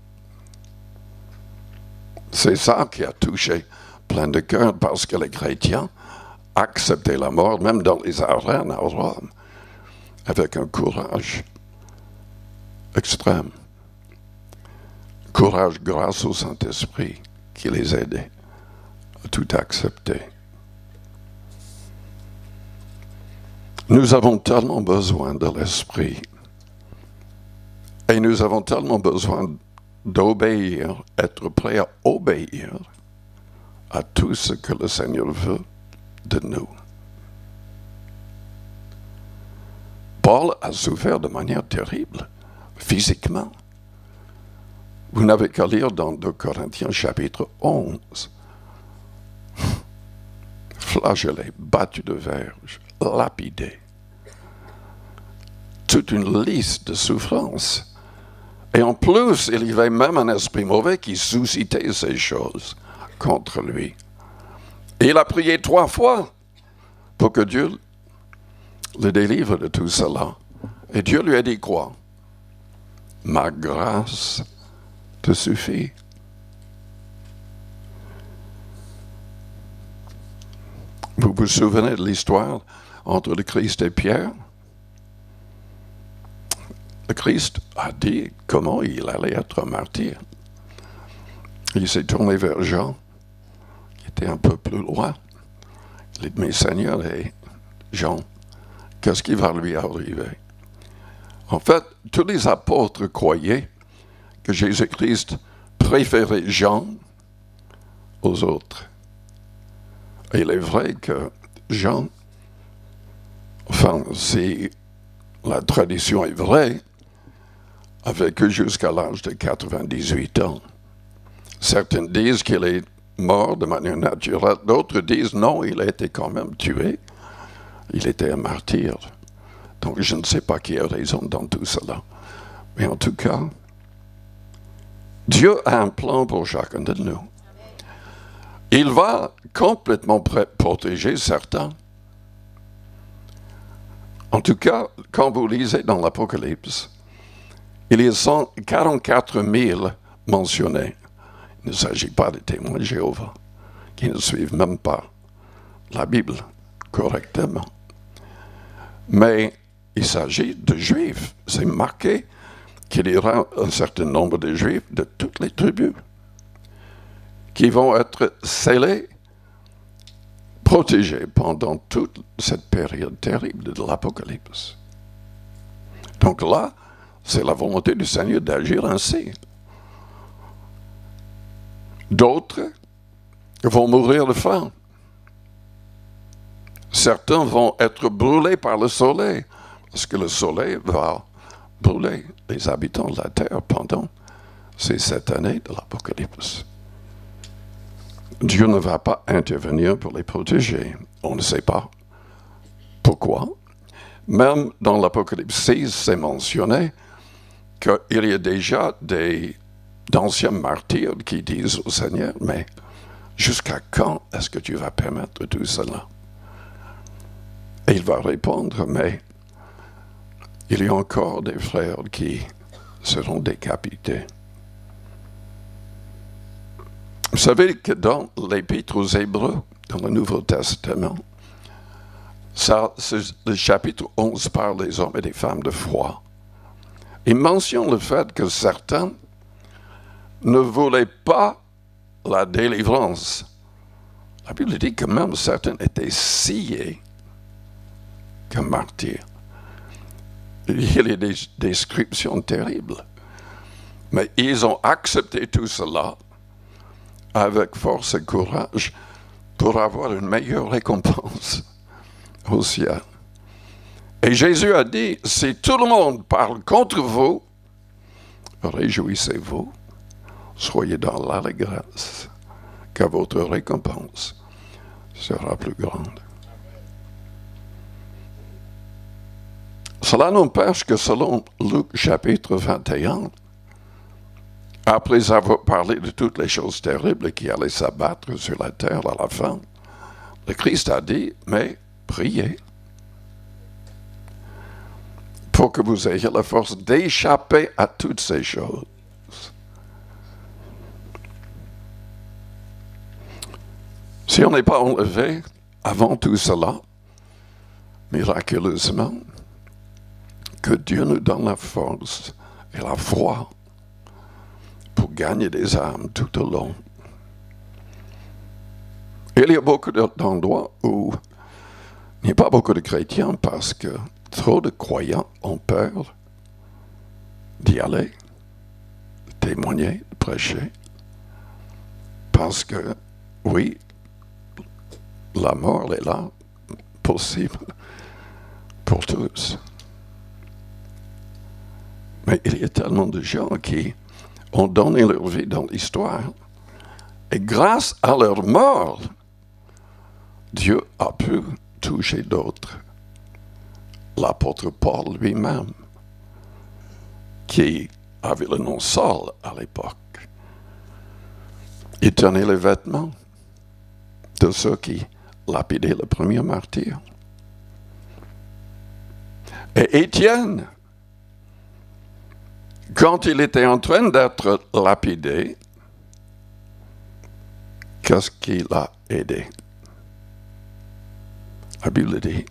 C'est ça qui a touché plein de cœurs, parce que les chrétiens acceptaient la mort, même dans les arènes à Rome, avec un courage extrême. Courage grâce au Saint-Esprit qui les aidait à tout accepter. Nous avons tellement besoin de l'Esprit et nous avons tellement besoin d'obéir, être prêts à obéir à tout ce que le Seigneur veut de nous. Paul a souffert de manière terrible, physiquement. Vous n'avez qu'à lire dans 2 Corinthiens chapitre 11. Flagellé, battu de verge, lapidé. Toute une liste de souffrances. Et en plus, il y avait même un esprit mauvais qui suscitait ces choses contre lui. Et il a prié 3 fois pour que Dieu le délivre de tout cela. Et Dieu lui a dit quoi? Ma grâce te suffit. Vous vous souvenez de l'histoire entre le Christ et Pierre? Le Christ a dit comment il allait être martyr. Il s'est tourné vers Jean, qui était un peu plus loin. Il a dit, mais Seigneur, et Jean, qu'est-ce qui va lui arriver? En fait, tous les apôtres croyaient que Jésus-Christ préférait Jean aux autres. Et il est vrai que Jean, enfin, si la tradition est vraie, a vécu jusqu'à l'âge de 98 ans. Certains disent qu'il est mort de manière naturelle. D'autres disent non, il a été quand même tué. Il était un martyr. Donc je ne sais pas qui a raison dans tout cela. Mais en tout cas, Dieu a un plan pour chacun de nous. Il va complètement protéger certains. En tout cas, quand vous lisez dans l'Apocalypse, il y a 44 000 mentionnés. Il ne s'agit pas de témoins de Jéhovah, qui ne suivent même pas la Bible correctement. Mais il s'agit de Juifs. C'est marqué qu'il y aura un certain nombre de Juifs de toutes les tribus qui vont être scellés, protégés pendant toute cette période terrible de l'Apocalypse. Donc là, c'est la volonté du Seigneur d'agir ainsi. D'autres vont mourir de faim. Certains vont être brûlés par le soleil, parce que le soleil va brûler les habitants de la terre pendant ces 7 années de l'Apocalypse. Dieu ne va pas intervenir pour les protéger. On ne sait pas pourquoi. Même dans l'Apocalypse 6, c'est mentionné qu'il y a déjà d'anciens martyrs qui disent au Seigneur, mais jusqu'à quand est-ce que tu vas permettre tout cela? Et il va répondre, mais il y a encore des frères qui seront décapités. Vous savez que dans l'Épître aux Hébreux, dans le Nouveau Testament, le chapitre 11 parle des hommes et des femmes de foi. Il mentionne le fait que certains ne voulaient pas la délivrance. La Bible dit que même certains étaient sciés comme martyrs. Il y a des descriptions terribles. Mais ils ont accepté tout cela avec force et courage pour avoir une meilleure récompense au ciel. Et Jésus a dit, si tout le monde parle contre vous, réjouissez-vous, soyez dans l'allégresse, car votre récompense sera plus grande. Cela n'empêche que selon Luc chapitre 21, après avoir parlé de toutes les choses terribles qui allaient s'abattre sur la terre à la fin, le Christ a dit, mais priez pour que vous ayez la force d'échapper à toutes ces choses. Si on n'est pas enlevé avant tout cela, miraculeusement, que Dieu nous donne la force et la foi pour gagner des âmes tout au long. Il y a beaucoup d'endroits où il n'y a pas beaucoup de chrétiens parce que trop de croyants ont peur d'y aller, de témoigner, de prêcher. Parce que, oui, la mort est là, possible pour tous. Mais il y a tellement de gens qui ont donné leur vie dans l'histoire. Et grâce à leur mort, Dieu a pu toucher d'autres. L'apôtre Paul lui-même, qui avait le nom Saul à l'époque, il tenait les vêtements de ceux qui lapidaient le premier martyr. Et Étienne, quand il était en train d'être lapidé, qu'est-ce qui l'a aidé? La Bible dit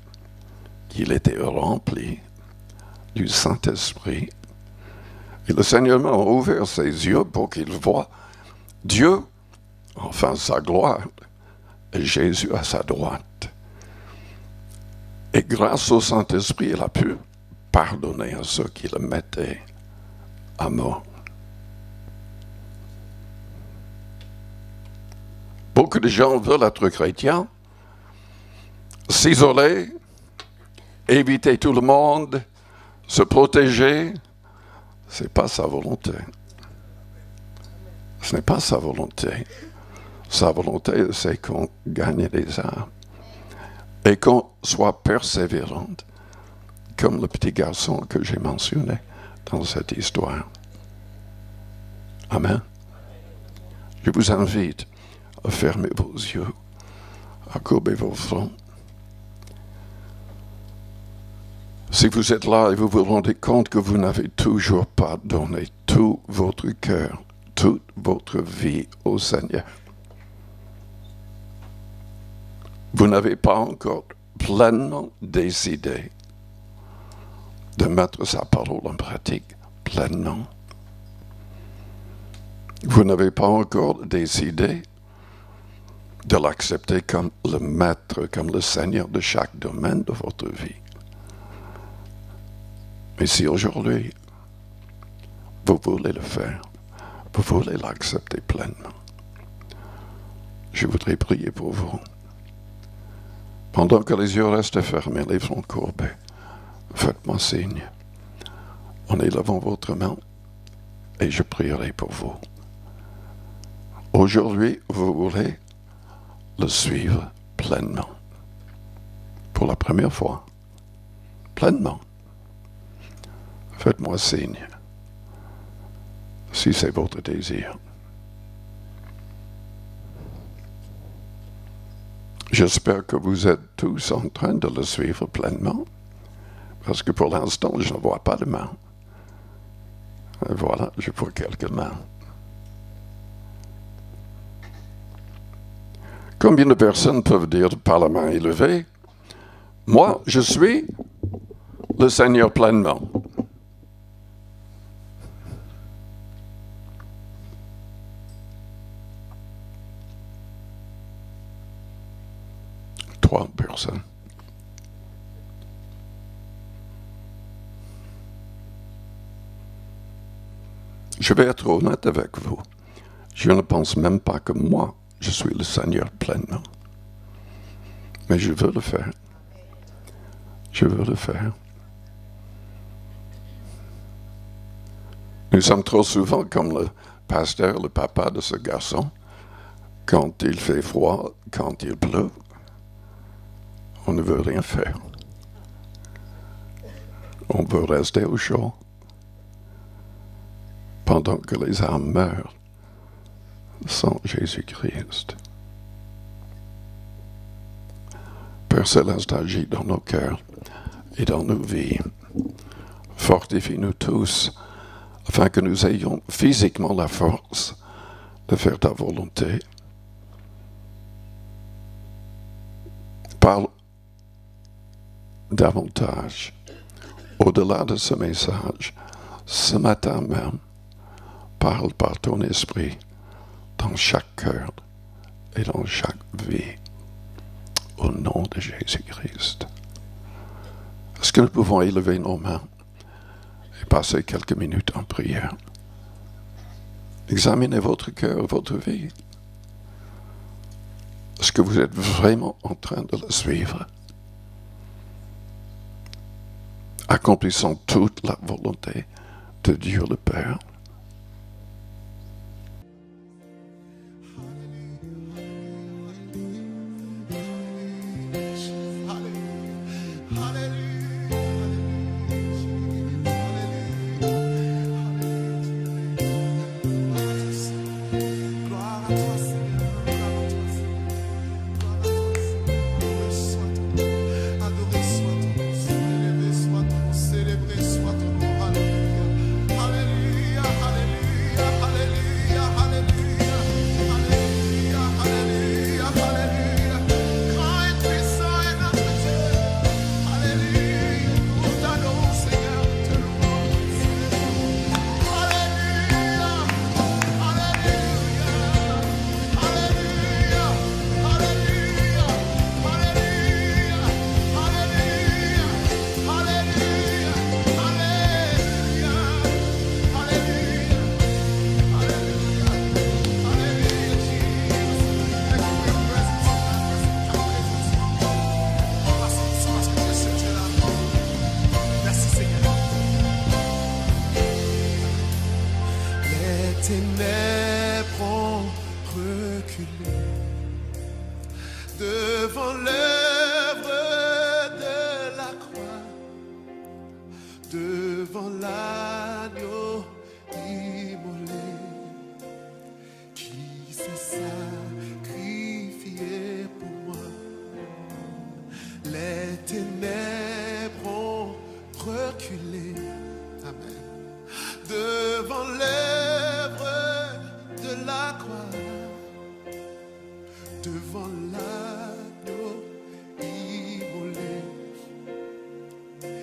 qu'il était rempli du Saint-Esprit. Et le Seigneur a ouvert ses yeux pour qu'il voie Dieu, enfin sa gloire, et Jésus à sa droite. Et grâce au Saint-Esprit, il a pu pardonner à ceux qui le mettaient à mort. Beaucoup de gens veulent être chrétiens, s'isoler, éviter tout le monde, se protéger. Ce n'est pas sa volonté. Ce n'est pas sa volonté. Sa volonté, c'est qu'on gagne les âmes. Et qu'on soit persévérante, comme le petit garçon que j'ai mentionné dans cette histoire. Amen. Je vous invite à fermer vos yeux, à courber vos fronts. Si vous êtes là et vous vous rendez compte que vous n'avez toujours pas donné tout votre cœur, toute votre vie au Seigneur, vous n'avez pas encore pleinement décidé de mettre sa parole en pratique pleinement. Vous n'avez pas encore décidé de l'accepter comme le maître, comme le Seigneur de chaque domaine de votre vie. Mais si aujourd'hui, vous voulez le faire, vous voulez l'accepter pleinement, je voudrais prier pour vous. Pendant que les yeux restent fermés, les fronts courbés, faites-moi signe en élevant votre main et je prierai pour vous. Aujourd'hui, vous voulez le suivre pleinement. Pour la première fois, pleinement. Faites-moi signe si c'est votre désir. J'espère que vous êtes tous en train de le suivre pleinement, parce que pour l'instant, je ne vois pas de main. Voilà, je vois quelques mains. Combien de personnes peuvent dire par la main élevée, « Moi, je suis le Seigneur pleinement. » Trois personnes. Je vais être honnête avec vous. Je ne pense même pas que moi, je suis le Seigneur pleinement. Mais je veux le faire. Je veux le faire. Nous sommes trop souvent comme le pasteur, le papa de ce garçon. Quand il fait froid, quand il pleut, on ne veut rien faire. On veut rester au chaud pendant que les âmes meurent sans Jésus-Christ. Père Céleste, agis dans nos cœurs et dans nos vies. Fortifie-nous tous afin que nous ayons physiquement la force de faire ta volonté. Parle davantage au-delà de ce message, ce matin même. Parle par ton esprit dans chaque cœur et dans chaque vie. Au nom de Jésus-Christ. Est-ce que nous pouvons élever nos mains et passer quelques minutes en prière? Examinez votre cœur, votre vie. Est-ce que vous êtes vraiment en train de le suivre? Accomplissant toute la volonté de Dieu le Père. Célébré soit ton nom, alléluia. devant l'agneau immolé qui s'est sacrifié pour moi. Les ténèbres ont reculé, amen, devant l'œuvre de la croix, devant l'agneau immolé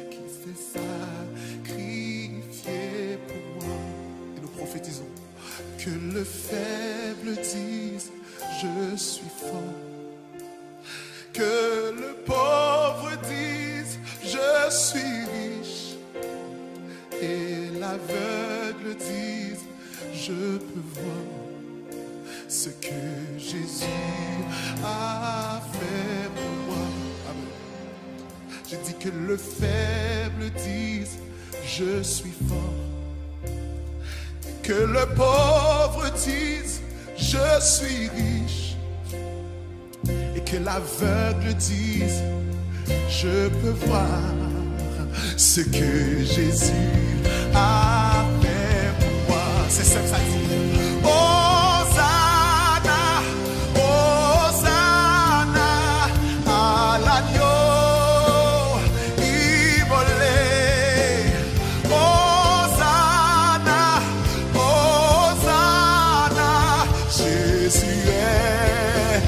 qui s'est sacrifié pour moi. Et nous prophétisons que le faible dise je suis fort, que le pauvre dise je suis riche, et l'aveugle dise je peux voir ce que Jésus a fait pour moi. Amen. J'ai dit que le faible dise je suis fort, que le pauvre dise je suis riche, et que l'aveugle dise je peux voir ce que Jésus a fait pour moi. C'est ça que ça dit. Hosanna, Hosanna à l'agneau immolé. Hosanna, Hosanna, Jésus est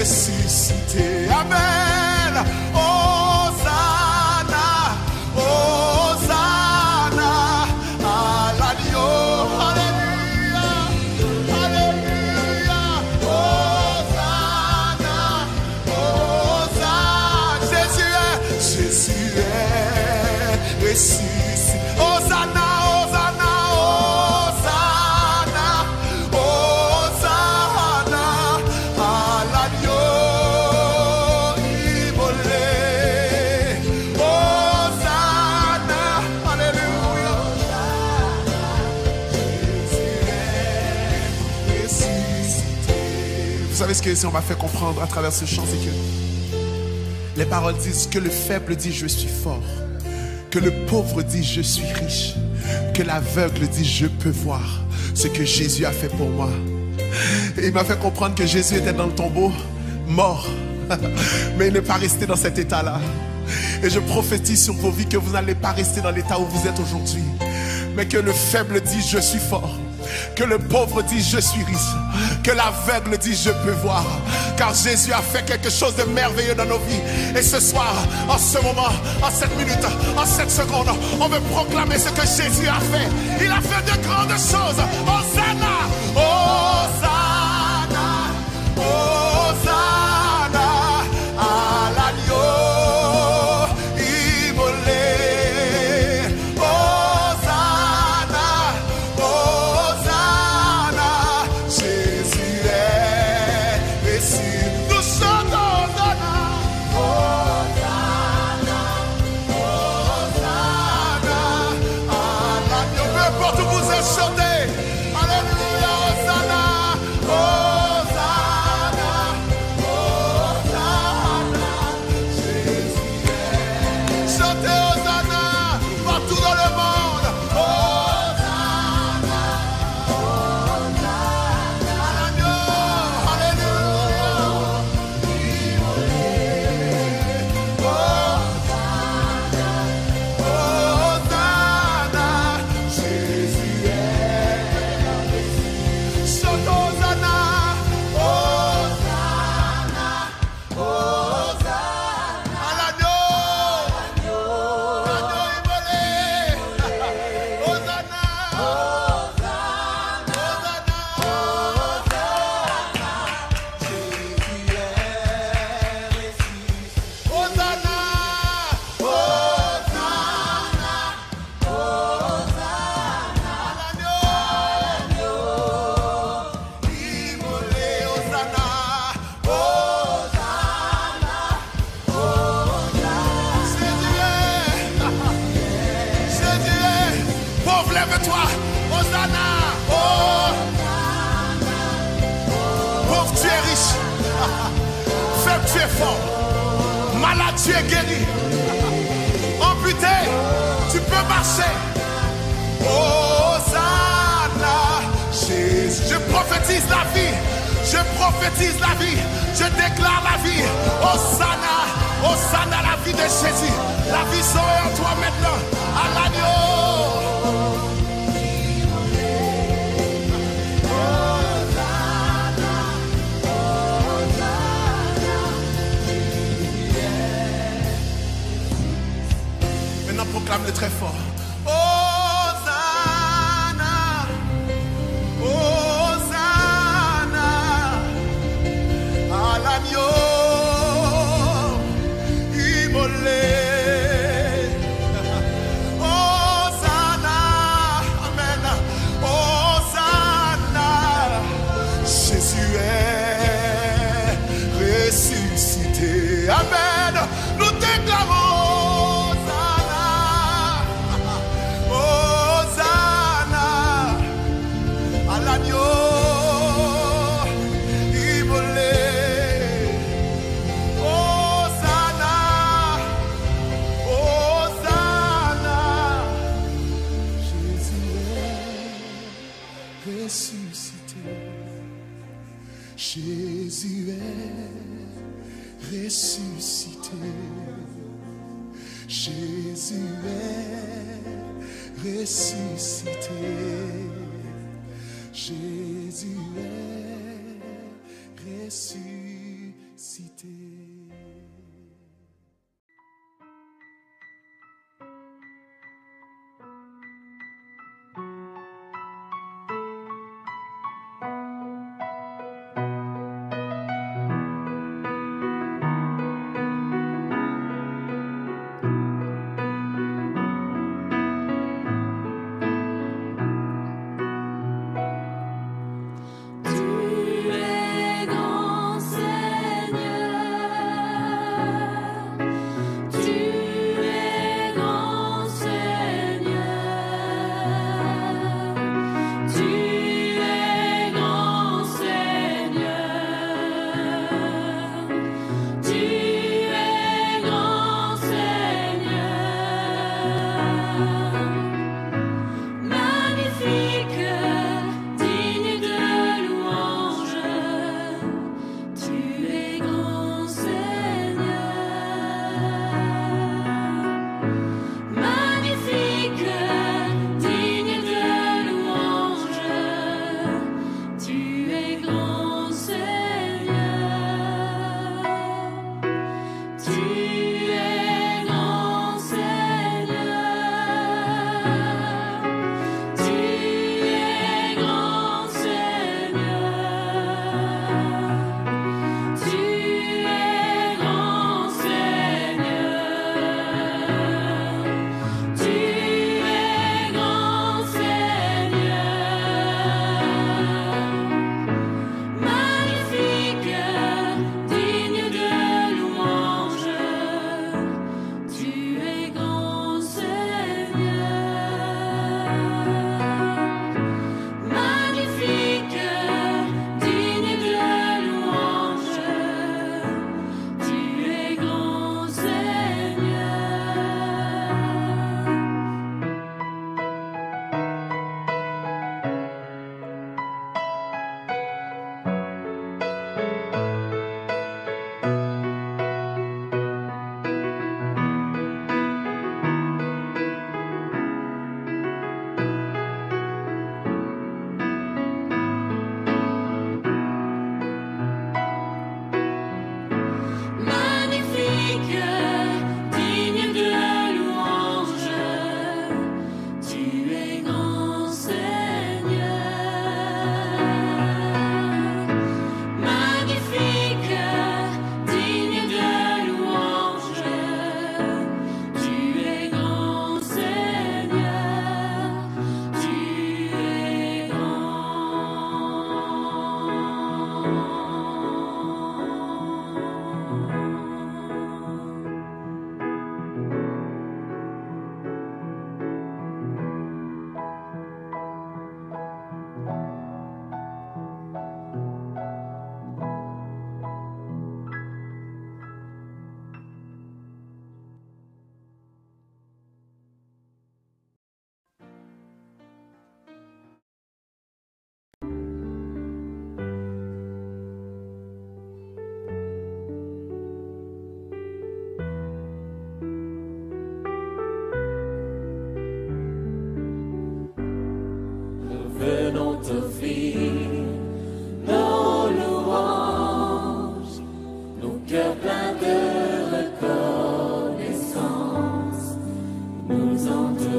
ressuscité. Amen. Hosanna, Hosanna à l'agneau. Alléluia, Alléluia. Hosanna, Hosanna. Jésus est ressuscité. Hosanna, Hosanna, Hosanna, Hosanna à l'agneau immolé. Hosanna, Alléluia. Jésus est ressuscité. Vous savez ce que on m'a fait comprendre à travers ce chant, c'est que les paroles disent que le faible dit je suis fort, que le pauvre dit je suis riche, que l'aveugle dit je peux voir ce que Jésus a fait pour moi. Et il m'a fait comprendre que Jésus était dans le tombeau, mort, mais il n'est pas resté dans cet état-là. Et je prophétise sur vos vies que vous n'allez pas rester dans l'état où vous êtes aujourd'hui, mais que le faible dit je suis fort, que le pauvre dit je suis riche, que l'aveugle dit je peux voir, car Jésus a fait quelque chose de merveilleux dans nos vies. Et ce soir, en ce moment, en cette minute, en cette seconde, on veut proclamer ce que Jésus a fait. Il a fait de grandes choses. Hosanna, Hosanna, Hosanna à l'agneau immolé. Hosanna, Hosanna, Jésus est ressuscité. Nous chantons Hosanna, Hosanna, Hosanna à l'agneau. Peu importe où vous êtes, chantez. Alléluia, Hosanna, Hosanna, Hosanna, Jésus est. Chantez Hosanna partout dans le monde. Hosanna, Hosanna à l'agneau. Alléluia, immolé. Hosanna, Hosanna, Jésus est. Chante Hosanna, Hosanna, Hosanna à l'agneau. L'agneau immolé. Hosanna, Hosanna, Hosanna, Jésus est ressuscité. Hosanna, Hosanna, Hosanna à l'agneau immolé. Hosanna, Hosanna, Hosanna. Jésus est. Pauvre, lève-toi. Hosanna, Hosanna. Pauvre, tu es riche. Faible, tu es fort. Malade, tu es guéri. Amputé, tu peux marcher. marcher. Hosanna, Jésus. Je prophétise la vie. Je prophétise la vie. Je déclare la vie. Hosanna, Hosanna, la vie de Jésus. La vie sera en toi maintenant. À l'agneau. Maintenant, proclame-le très fort. Hosanna, Hosanna, à l'agneau immolé. Hosanna, amen. Hosanna, Jésus est ressuscité. Amen. Nous déclarons. Jésus est ressuscité. Jésus est ressuscité. Jésus est ressuscité. Tu es grand.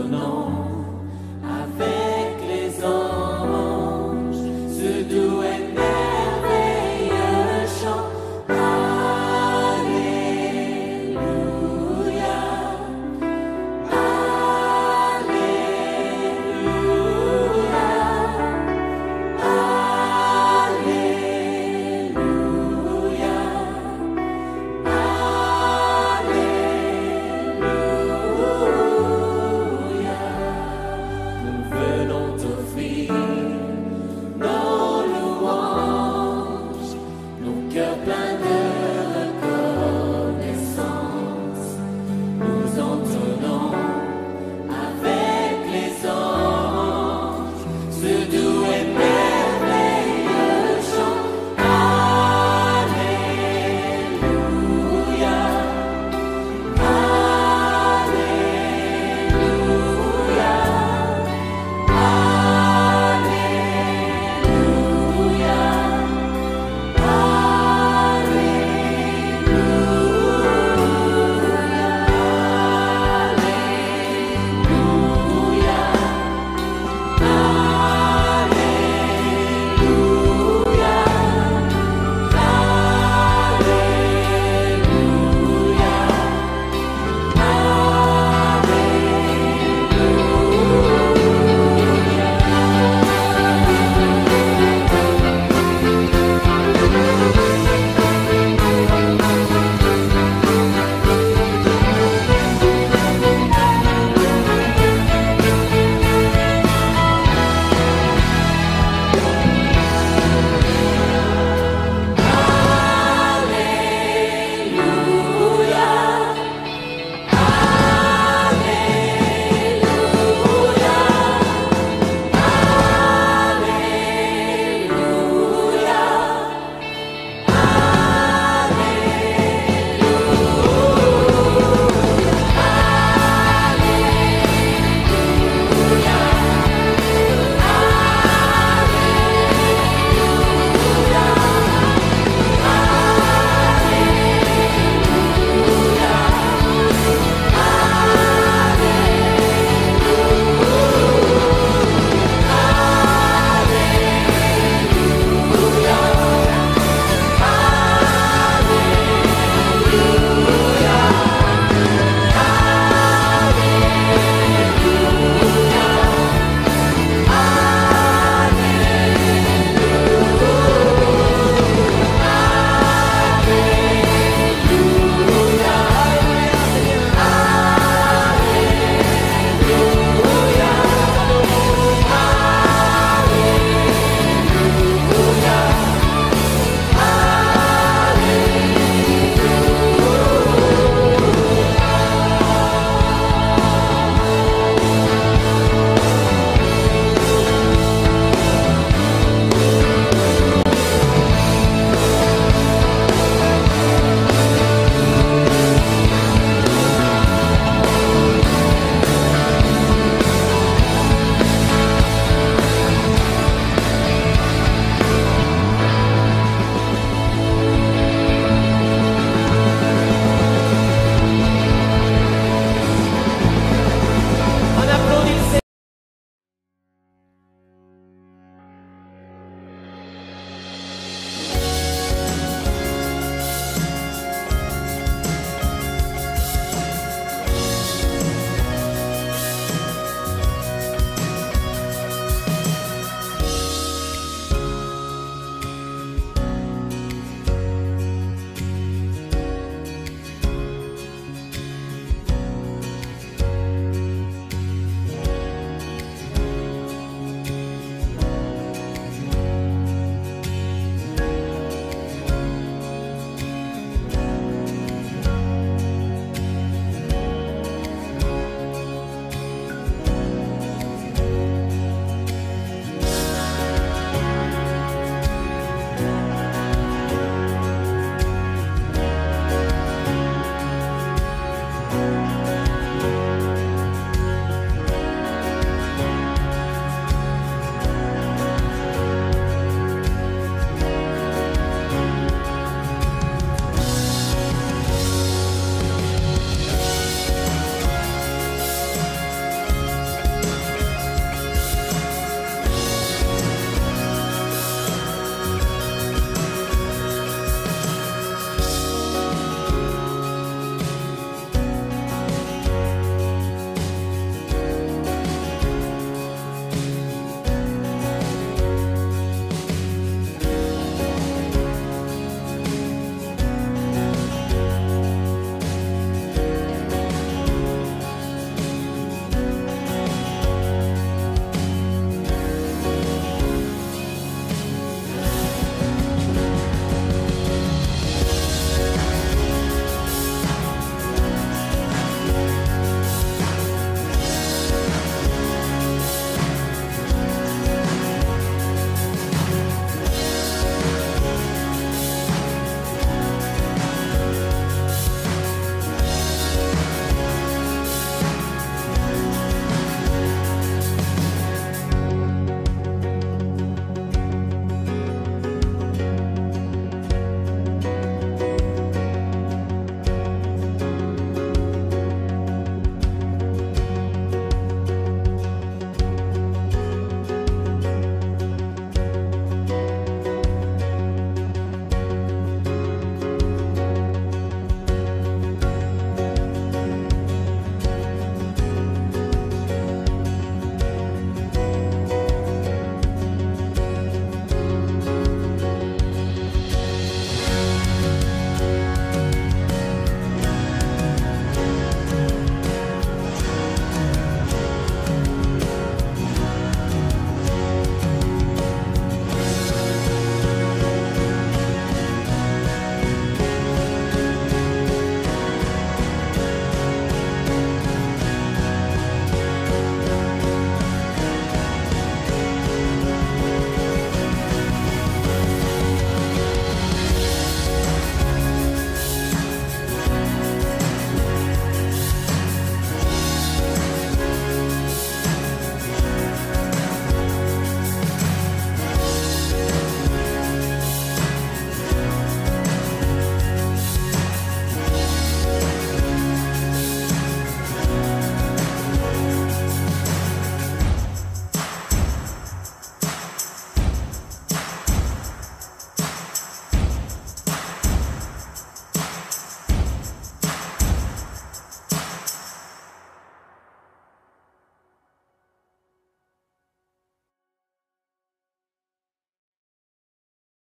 nom.